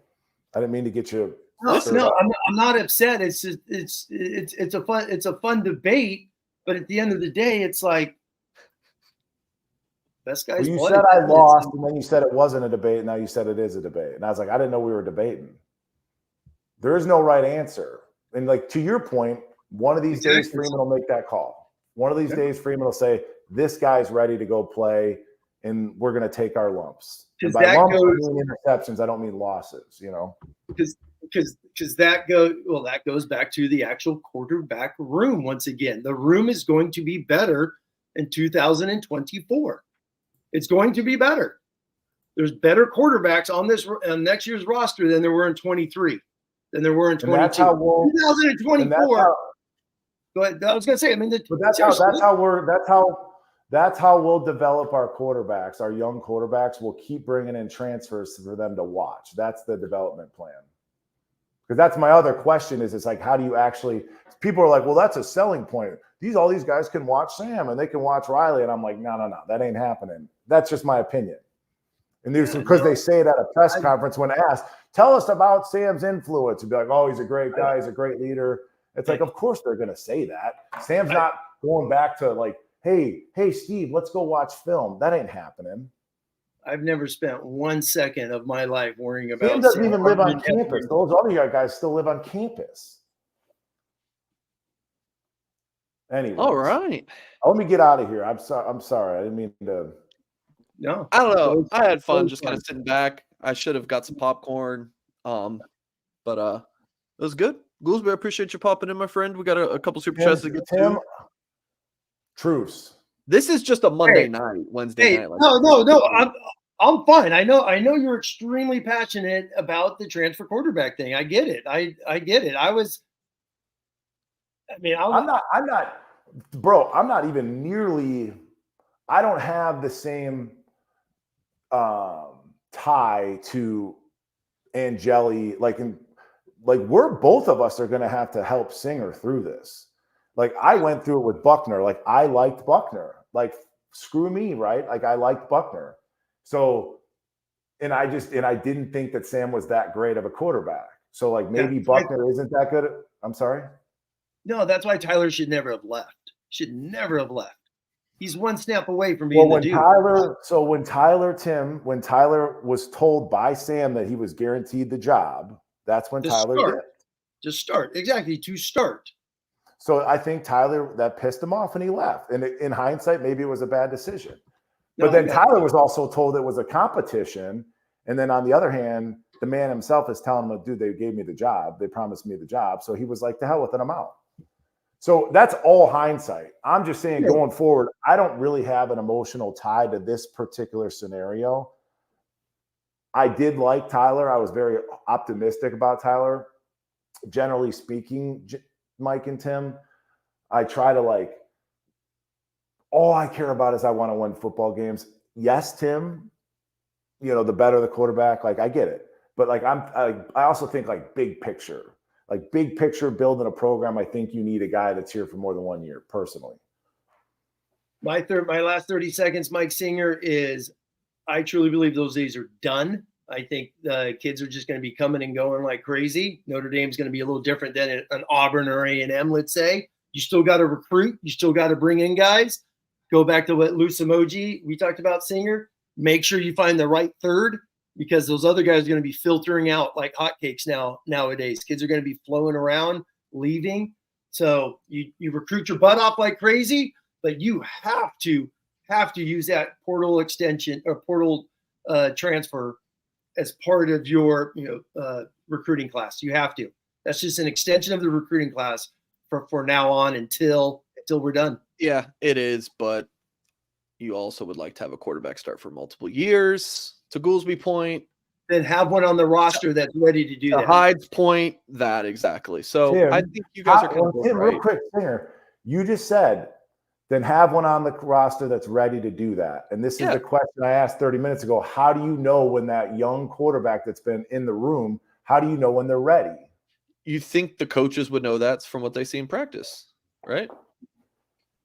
Speaker 3: I didn't mean to get you.
Speaker 2: No, I'm not upset. It's just, it's a fun debate, but at the end of the day, it's like. Best guys.
Speaker 3: Well, you said I lost, and then you said it wasn't a debate. And now you said it is a debate, and I was like, I didn't know we were debating. There is no right answer, and like to your point, one of these days Freeman will make that call. One of these days Freeman will say, "This guy's ready to go play, and we're going to take our lumps." And by lumps, I mean interceptions. I don't mean losses.
Speaker 2: Because that goes back to the actual quarterback room. Once again, the room is going to be better in 2024. It's going to be better. There's better quarterbacks on next year's roster than there were in 23, than there were in 22. 2024. Go ahead. I was going to say. I mean,
Speaker 3: that's how we'll develop our quarterbacks. Our young quarterbacks will keep bringing in transfers for them to watch. That's the development plan. Because that's my other question. It's like, how do you actually? People are like, well, that's a selling point. All these guys can watch Sam and they can watch Riley, and I'm like, no, that ain't happening. That's just my opinion. And because they say it at a press conference when asked, tell us about Sam's influence. And be like, oh, he's a great guy, he's a great leader. It's like, of course they're going to say that. Sam's not going back to like, hey, Steve, let's go watch film. That ain't happening.
Speaker 2: I've never spent 1 second of my life worrying about.
Speaker 3: Sam doesn't even live on campus. Those other guys still live on campus. Anyway,
Speaker 1: all right.
Speaker 3: Let me get out of here. I'm sorry. I didn't mean to.
Speaker 2: No,
Speaker 1: I don't know. I had fun just kind of sitting back. I should have got some popcorn. But it was good. Goolsby, I appreciate you popping in, my friend. We got a couple super chats to get to.
Speaker 3: Truce.
Speaker 1: This is just a Monday night, Wednesday night.
Speaker 2: No. I'm fine. I know you're extremely passionate about the transfer quarterback thing. I get it. I get it. I'm not,
Speaker 3: bro. I'm not even nearly. I don't have the same tie to Angeli. Like we're both of us are going to have to help Singer through this. Like I went through it with Buckner. Like I liked Buckner. Like screw me, right? Like I liked Buckner. So, and I didn't think that Sam was that great of a quarterback. So like maybe Buckner isn't that good. I'm sorry.
Speaker 2: No, that's why Tyler should never have left. He's one snap away from being the dude.
Speaker 3: When Tyler was told by Sam that he was guaranteed the job, that's when Tyler did.
Speaker 2: Just start. Exactly, to start.
Speaker 3: So I think Tyler, that pissed him off and he left. And in hindsight, maybe it was a bad decision. But then Tyler was also told it was a competition. And then on the other hand, the man himself is telling him, dude, they gave me the job. They promised me the job. So he was like, to hell with it, I'm out. So that's all hindsight. I'm just saying going forward, I don't really have an emotional tie to this particular scenario. I did like Tyler. I was very optimistic about Tyler. Generally speaking, Mike and Tim, I try to like, all I care about is I want to win football games. Yes, Tim, you know, the better the quarterback, like I get it. But like I also think like big picture, building a program. I think you need a guy that's here for more than 1 year, personally.
Speaker 2: My last 30 seconds, Mike Singer, is I truly believe those days are done. I think the kids are just going to be coming and going like crazy. Notre Dame's going to be a little different than an Auburn or A&M, let's say. You still got to recruit. You still got to bring in guys. Go back to what loose emoji we talked about, Singer. Make sure you find the right third, because those other guys are going to be filtering out like hotcakes nowadays. Kids are going to be flowing around, leaving. So you recruit your butt off like crazy, but you have to use that portal extension or portal transfer as part of your recruiting class. You have to. That's just an extension of the recruiting class for now on until we're done.
Speaker 1: Yeah, it is, but you also would like to have a quarterback start for multiple years. To Goolsby's point,
Speaker 2: then have one on the roster that's ready to do that.
Speaker 1: Hyde's point, that exactly. So Tim, I think you guys are kind of
Speaker 3: Tim,
Speaker 1: right.
Speaker 3: Real quick, Singer, you just said, then have one on the roster that's ready to do that. And this is the question I asked 30 minutes ago. How do you know when that young quarterback that's been in the room, how do you know when they're ready?
Speaker 1: You think the coaches would know that from what they see in practice, right?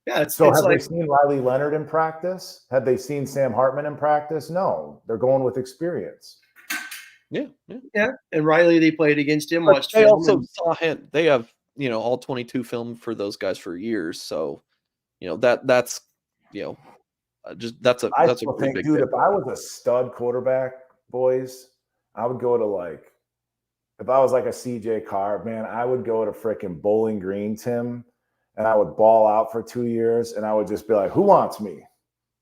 Speaker 2: Yeah.
Speaker 3: Have they seen Riley Leonard in practice? Have they seen Sam Hartman in practice? No, they're going with experience.
Speaker 2: Yeah. And Riley, they played against him.
Speaker 1: But they also saw him. They have, all 22 film for those guys for years. So, that's a pretty big
Speaker 3: dude,
Speaker 1: thing.
Speaker 3: if I was a stud quarterback, boys, I would go to if I was like a CJ Carr, man, I would go to freaking Bowling Green, Tim, and I would ball out for 2 years, and I would just be like, who wants me?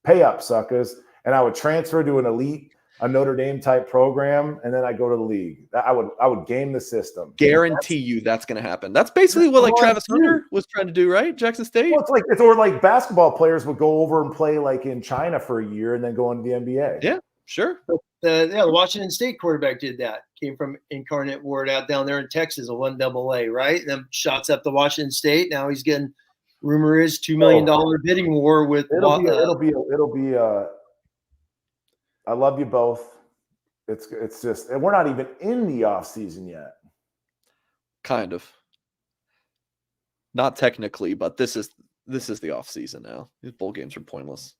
Speaker 3: Pay up, suckers. And I would transfer to a Notre Dame type program, and then I go to the league. I would game the system.
Speaker 1: Guarantee you that's going to happen. That's basically what Travis Hunter was trying to do, right? Jackson State.
Speaker 3: Well, it's like basketball players would go over and play like in China for a year and then go into the NBA.
Speaker 1: Yeah, sure.
Speaker 2: The Washington State quarterback did that. Came from Incarnate Word out down there in Texas, a 1AA, right? And then shots up to Washington State. Now he's getting, rumor is, $2 million bidding war with.
Speaker 3: It'll be. I love you both. It's just, and we're not even in the off season yet.
Speaker 1: Kind of. Not technically, but this is the off season now. These bowl games are pointless.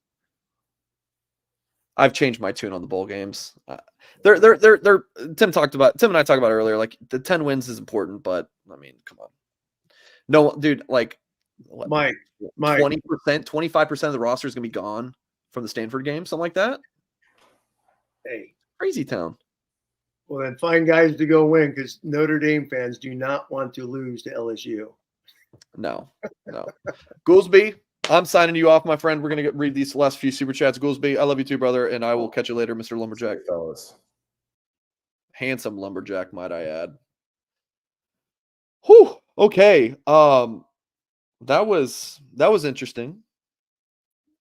Speaker 1: I've changed my tune on the bowl games. Tim and I talked about earlier, like the 10 wins is important, but I mean, come on. No, dude, like
Speaker 2: Mike,
Speaker 1: 20%, 25% of the roster is going to be gone from the Stanford game, something like that.
Speaker 2: Hey,
Speaker 1: crazy town.
Speaker 2: Well, then find guys to go win, because Notre Dame fans do not want to lose to LSU.
Speaker 1: No. Goolsby, I'm signing you off, my friend. We're going to read these last few super chats. Goolsby, I love you too, brother, and I will catch you later, Mr. Lumberjack.
Speaker 3: Fellas.
Speaker 1: Handsome lumberjack, might I add. Whew. Okay. That was interesting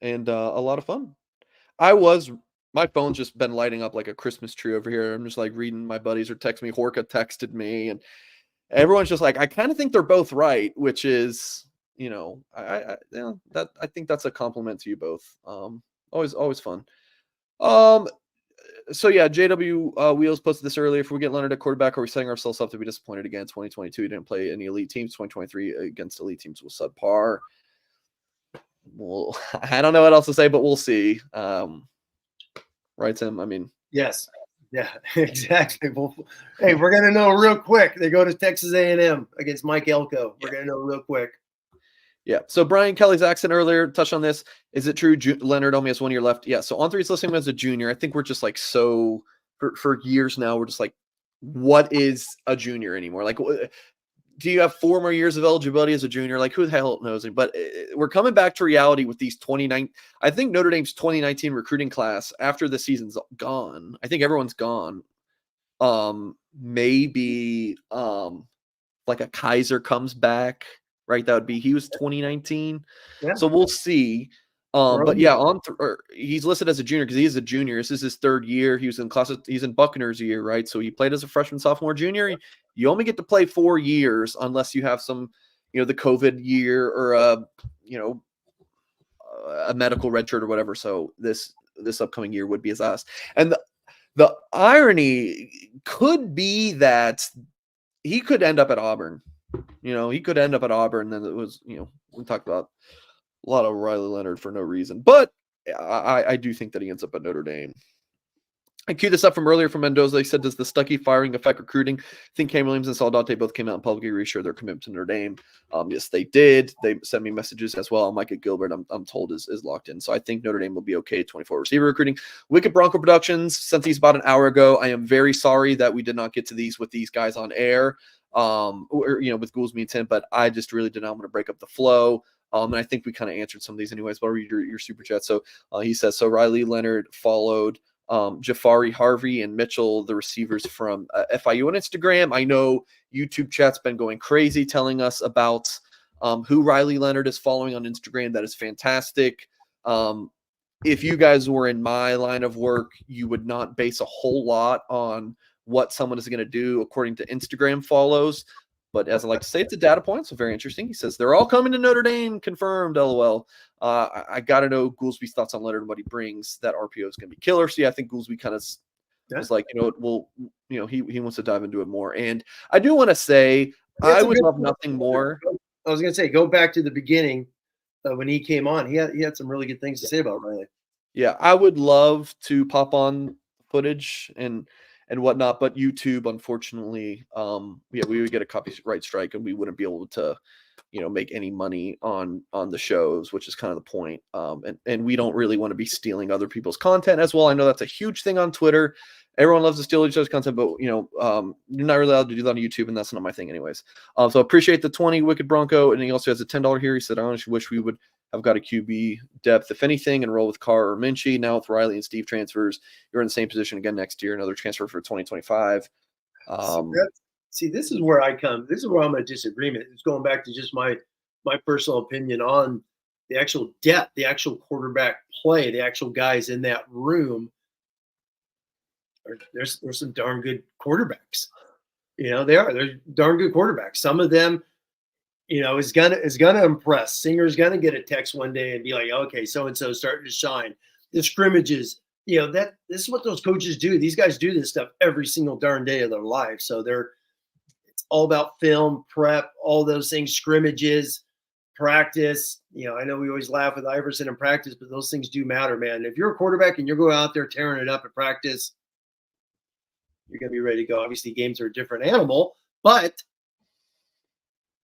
Speaker 1: and a lot of fun. My phone's just been lighting up like a Christmas tree over here. I'm just like reading my buddies or texting me. Horka texted me, and everyone's just like, I kind of think they're both right, which is, I think that's a compliment to you both. Always fun. So yeah, JW Wheels posted this earlier. If we get Leonard at quarterback, are we setting ourselves up to be disappointed again? 2022, he didn't play any elite teams. 2023 against elite teams was subpar. Well, I don't know what else to say, but we'll see. Right, Tim? I mean,
Speaker 2: yes. Yeah, exactly. Well, hey, we're going to know real quick. They go to Texas A&M against Mike Elko. We're going to know real quick.
Speaker 1: Yeah. So Brian Kelly's accent earlier touched on this. Is it true Leonard only has 1 year left? Yeah. So On3 is listing him as a junior. I think we're just like for years now, we're just like, what is a junior anymore? Like do you have 4 more years of eligibility as a junior? Like, who the hell knows him? But we're coming back to reality with these 29. I think Notre Dame's 2019 recruiting class, after the season's gone, I think everyone's gone. Maybe like a Kaiser comes back, right? That would be, he was 2019.
Speaker 2: Yeah.
Speaker 1: So we'll see. But yeah, he's listed as a junior because he is a junior. This is his 3rd year. He was in he's in Buckner's year, right? So he played as a freshman, sophomore, junior. You only get to play 4 years unless you have some, the COVID year or a medical redshirt or whatever. So this upcoming year would be his last. And the irony could be that he could end up at Auburn. He could end up at Auburn. Then it was, we talked about a lot of Riley Leonard for no reason. But I do think that he ends up at Notre Dame. I queued this up from earlier from Mendoza. They said, does the Stucky firing affect recruiting? I think Cam Williams and Saldate both came out and publicly reassured their commitment to Notre Dame. Yes, they did. They sent me messages as well. Micah Gilbert, I'm told, is locked in. So I think Notre Dame will be okay. 24 receiver recruiting. Wicked Bronco Productions sent these about an hour ago. I am very sorry that we did not get to these with these guys on air, or with Goolsby and Tim, but I just really did not want to break up the flow. And I think we kind of answered some of these anyways, but I'll read your super chat. So he says, so Riley Leonard followed Jafari Harvey and Mitchell, the receivers from FIU on Instagram. I know YouTube chat's been going crazy telling us about who Riley Leonard is following on Instagram. That is fantastic. If you guys were in my line of work, you would not base a whole lot on what someone is going to do according to Instagram follows. But as I like to say, it's a data point, so very interesting. He says, they're all coming to Notre Dame, confirmed, LOL. I got to know Goolsby's thoughts on Leonard and what he brings. That RPO is going to be killer. So, yeah, I think Goolsby kind of was like, he wants to dive into it more. And I do want to say, I would love nothing more.
Speaker 2: I was going to say, go back to the beginning when he came on. He had some really good things to say about Riley.
Speaker 1: Yeah, I would love to pop on footage and whatnot, but YouTube, unfortunately, we would get a copyright strike and we wouldn't be able to, make any money on the shows, which is kind of the point. And we don't really want to be stealing other people's content as well. I know that's a huge thing on Twitter. Everyone loves to steal each other's content, but you're not really allowed to do that on YouTube, and that's not my thing anyways. So appreciate the 20 Wicked Bronco, and he also has a $10 here. He said, I honestly wish we would have got a QB depth, if anything, and roll with Carr or Minchie. Now with Riley and Steve transfers, you're in the same position again next year, another transfer for 2025.
Speaker 2: See, this is where this is where I'm in disagreement. It's going back to just my personal opinion on the actual depth, the actual quarterback play, the actual guys in that room. There's some darn good quarterbacks. They're darn good quarterbacks. Some of them, is gonna impress. Singer's gonna get a text one day and be like, okay, so and so starting to shine. The scrimmages, this is what those coaches do. These guys do this stuff every single darn day of their life. So it's all about film, prep, all those things, scrimmages, practice. I know we always laugh with Iverson in practice, but those things do matter, man. If you're a quarterback and you're going out there tearing it up at practice, you're going to be ready to go. Obviously, games are a different animal, but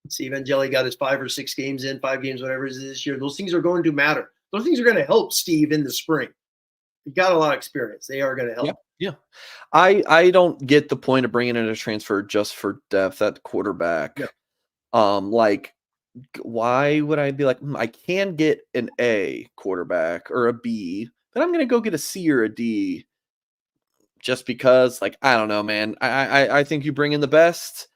Speaker 2: Steve Angeli got his 5 or 6 games in, 5 games, whatever it is this year. Those things are going to matter. Those things are going to help Steve in the spring. He got a lot of experience. They are going to help.
Speaker 1: Yeah. I don't get the point of bringing in a transfer just for depth at quarterback. Yeah. Why would I be like, I can get an A quarterback or a B, but I'm going to go get a C or a D just because, I don't know, man. I think you bring in the best.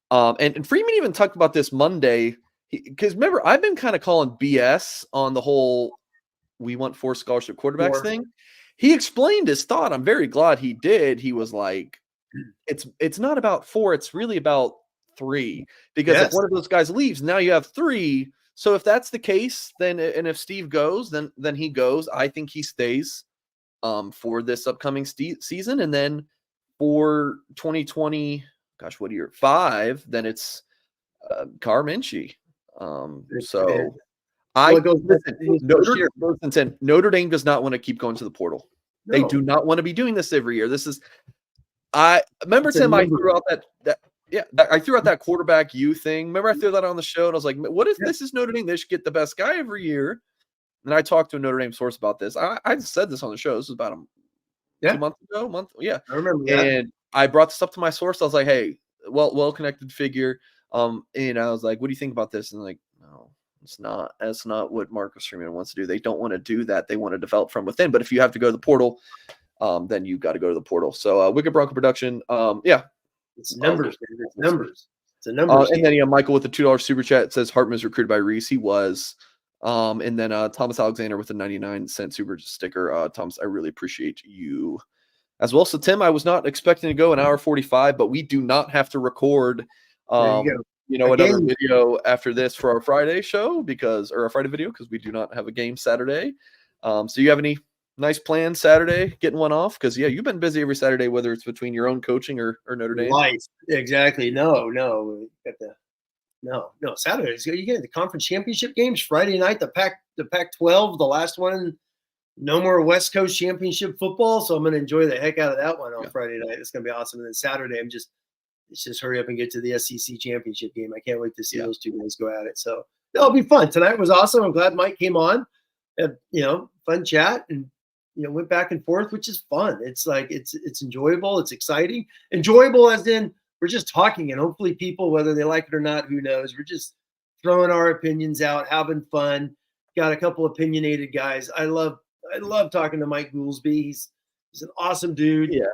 Speaker 1: And Freeman even talked about this Monday because remember, I've been kind of calling BS on the whole we want 4 scholarship quarterbacks thing. He explained his thought. I'm very glad he did. He was like, it's not about 4, it's really about 3. Because if one of those guys leaves, now you have 3. So if that's the case, then and if Steve goes, then he goes. I think he stays for this upcoming season. And then for 2020, gosh, what year? 5, then it's Carr Minchie. Notre Dame does not want to keep going to the portal. No. They do not want to be doing this every year. I remember, Tim, I threw out I threw out that quarterback U thing. Remember I threw that on the show and I was like, what if this is Notre Dame? They should get the best guy every year. And I talked to a Notre Dame source about this. I said this on the show. This was about 2 months ago. Yeah.
Speaker 2: I remember that.
Speaker 1: And I brought this up to my source. I was like, hey, well-connected figure. And I was like, what do you think about this? And like, no, that's not what Marcus Freeman wants to do. They don't want to do that. They want to develop from within. But if you have to go to the portal, then you've got to go to the portal. So Wicked Bronco Production, yeah.
Speaker 2: It's numbers, man. It's numbers. It's a numbers.
Speaker 1: And then Michael with the $2 super chat says Hartman was recruited by Reese. He was. And then Thomas Alexander with the 99-cent super sticker. Thomas, I really appreciate you as well. So Tim, I was not expecting to go an hour 45, but we do not have to record another video after this for our Friday show or our Friday video, because we do not have a game Saturday. So you have any nice plans Saturday, getting one off? Because you've been busy every Saturday, whether it's between your own coaching or Notre Dame.
Speaker 2: Life. Exactly. No. Saturdays. You get the conference championship games Friday night, the Pac-12, the last one. No more West Coast championship football, so I'm going to enjoy the heck out of that one on Friday night. It's going to be awesome. And then Saturday, let's just hurry up and get to the SEC championship game. I can't wait to see those two guys go at it. So it'll be fun. Tonight was awesome. I'm glad Mike came on. Fun chat, and went back and forth, which is fun. It's like it's enjoyable. It's exciting. Enjoyable as in we're just talking, and hopefully people, whether they like it or not, who knows, we're just throwing our opinions out, having fun. Got a couple opinionated guys. I love talking to Mike Goolsby. He's an awesome dude.
Speaker 1: Yeah.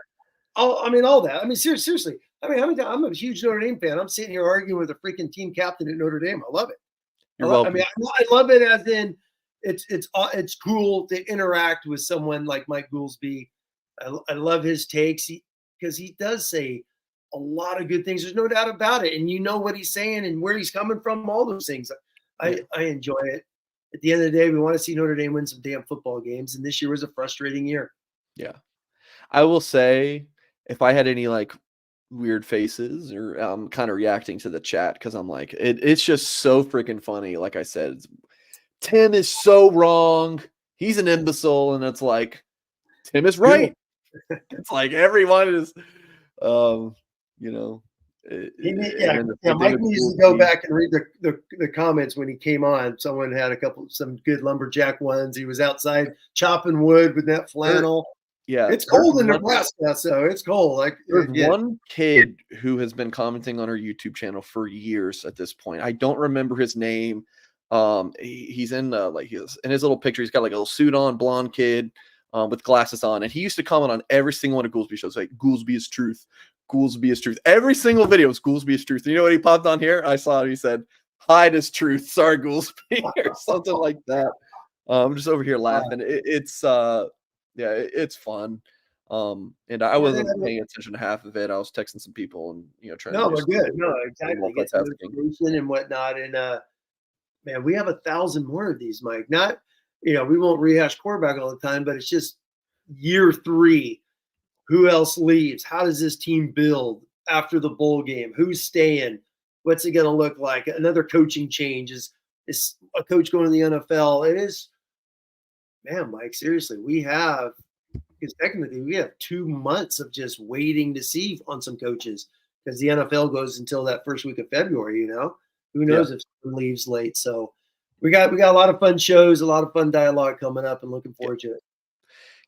Speaker 2: All that. Seriously. I'm a huge Notre Dame fan. I'm sitting here arguing with a freaking team captain at Notre Dame. I love it.
Speaker 1: You're welcome.
Speaker 2: I love it as in it's cool to interact with someone like Mike Goolsby. I love his takes because he does say a lot of good things. There's no doubt about it. And you know what he's saying and where he's coming from, all those things. I enjoy it. At the end of the day, we want to see Notre Dame win some damn football games. And this year was a frustrating year.
Speaker 1: Yeah. I will say, if I had any weird faces, or I'm kind of reacting to the chat because I'm like, it's just so freaking funny. Like I said, Tim is so wrong. He's an imbecile. And it's like, Tim is right. It's like everyone is,
Speaker 2: Mike needs to go back and read the comments when he came on. Someone had some good lumberjack ones. He was outside chopping wood with that flannel.
Speaker 1: Yeah,
Speaker 2: it's cold in Nebraska, so it's cold.
Speaker 1: There's one kid who has been commenting on our YouTube channel for years at this point. I don't remember his name. He's in he's in his little picture. He's got a little suit on, blonde kid with glasses on, and he used to comment on every single one of Goolsby shows. Like, Goolsby is truth. Goolsby is truth. Every single video is Goolsby is truth. And you know what he popped on here? I saw it. He said, Hyde is truth. Sorry, Goolsby, or something like that. I'm just over here laughing. It's fun. And I wasn't paying attention to half of it. I was texting some people and trying
Speaker 2: to. We're good. No, exactly. Get some information and whatnot. And man, we have 1,000 more of these, Mike. Not, we won't rehash quarterback all the time, but it's just year 3. Who else leaves? How does this team build after the bowl game? Who's staying? What's it going to look like? Another coaching change. Is a coach going to the NFL? It is, man, Mike, seriously, because technically we have 2 months of just waiting to see on some coaches, because the NFL goes until that first week of February, Who knows if someone leaves late. So we got a lot of fun shows, a lot of fun dialogue coming up, and looking forward to it.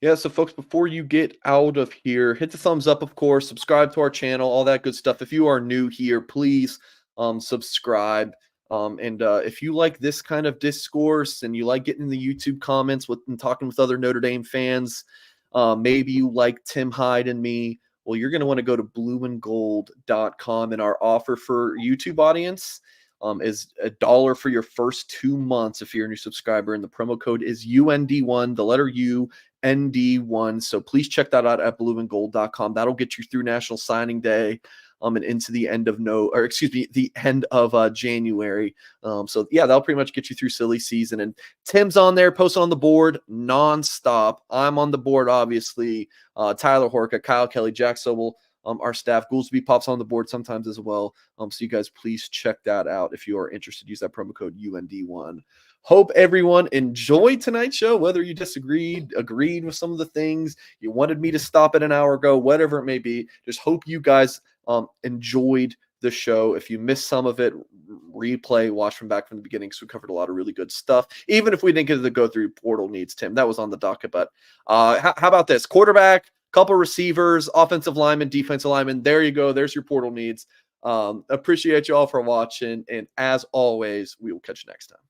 Speaker 1: Yeah, so folks, before you get out of here, hit the thumbs up, of course, subscribe to our channel, all that good stuff. If you are new here, please subscribe. And if you like this kind of discourse and you like getting in the YouTube comments and talking with other Notre Dame fans, maybe you like Tim Hyde and me, well, you're going to want to go to blueandgold.com, and our offer for YouTube audience is $1 for your first 2 months if you're a new subscriber, and the promo code is UND1, the letter U, ND1. So please check that out at blueandgold.com. That'll get you through National Signing Day and into the end of the end of January. So yeah, that'll pretty much get you through silly season. And Tim's on there, posting on the board nonstop. I'm on the board, obviously. Tyler Horka, Kyle Kelly, Jack Sobel, our staff. Goolsby pops on the board sometimes as well. So you guys please check that out if you are interested. Use that promo code UND1. Hope everyone enjoyed tonight's show, whether you agreed with some of the things, you wanted me to stop it an hour ago, whatever it may be. Just hope you guys enjoyed the show. If you missed some of it, replay, watch from the beginning, because we covered a lot of really good stuff. Even if we didn't get to the go-through portal needs, Tim, that was on the docket. But how about this? Quarterback, couple receivers, offensive lineman, defensive lineman. There you go. There's your portal needs. Appreciate you all for watching. And as always, we will catch you next time.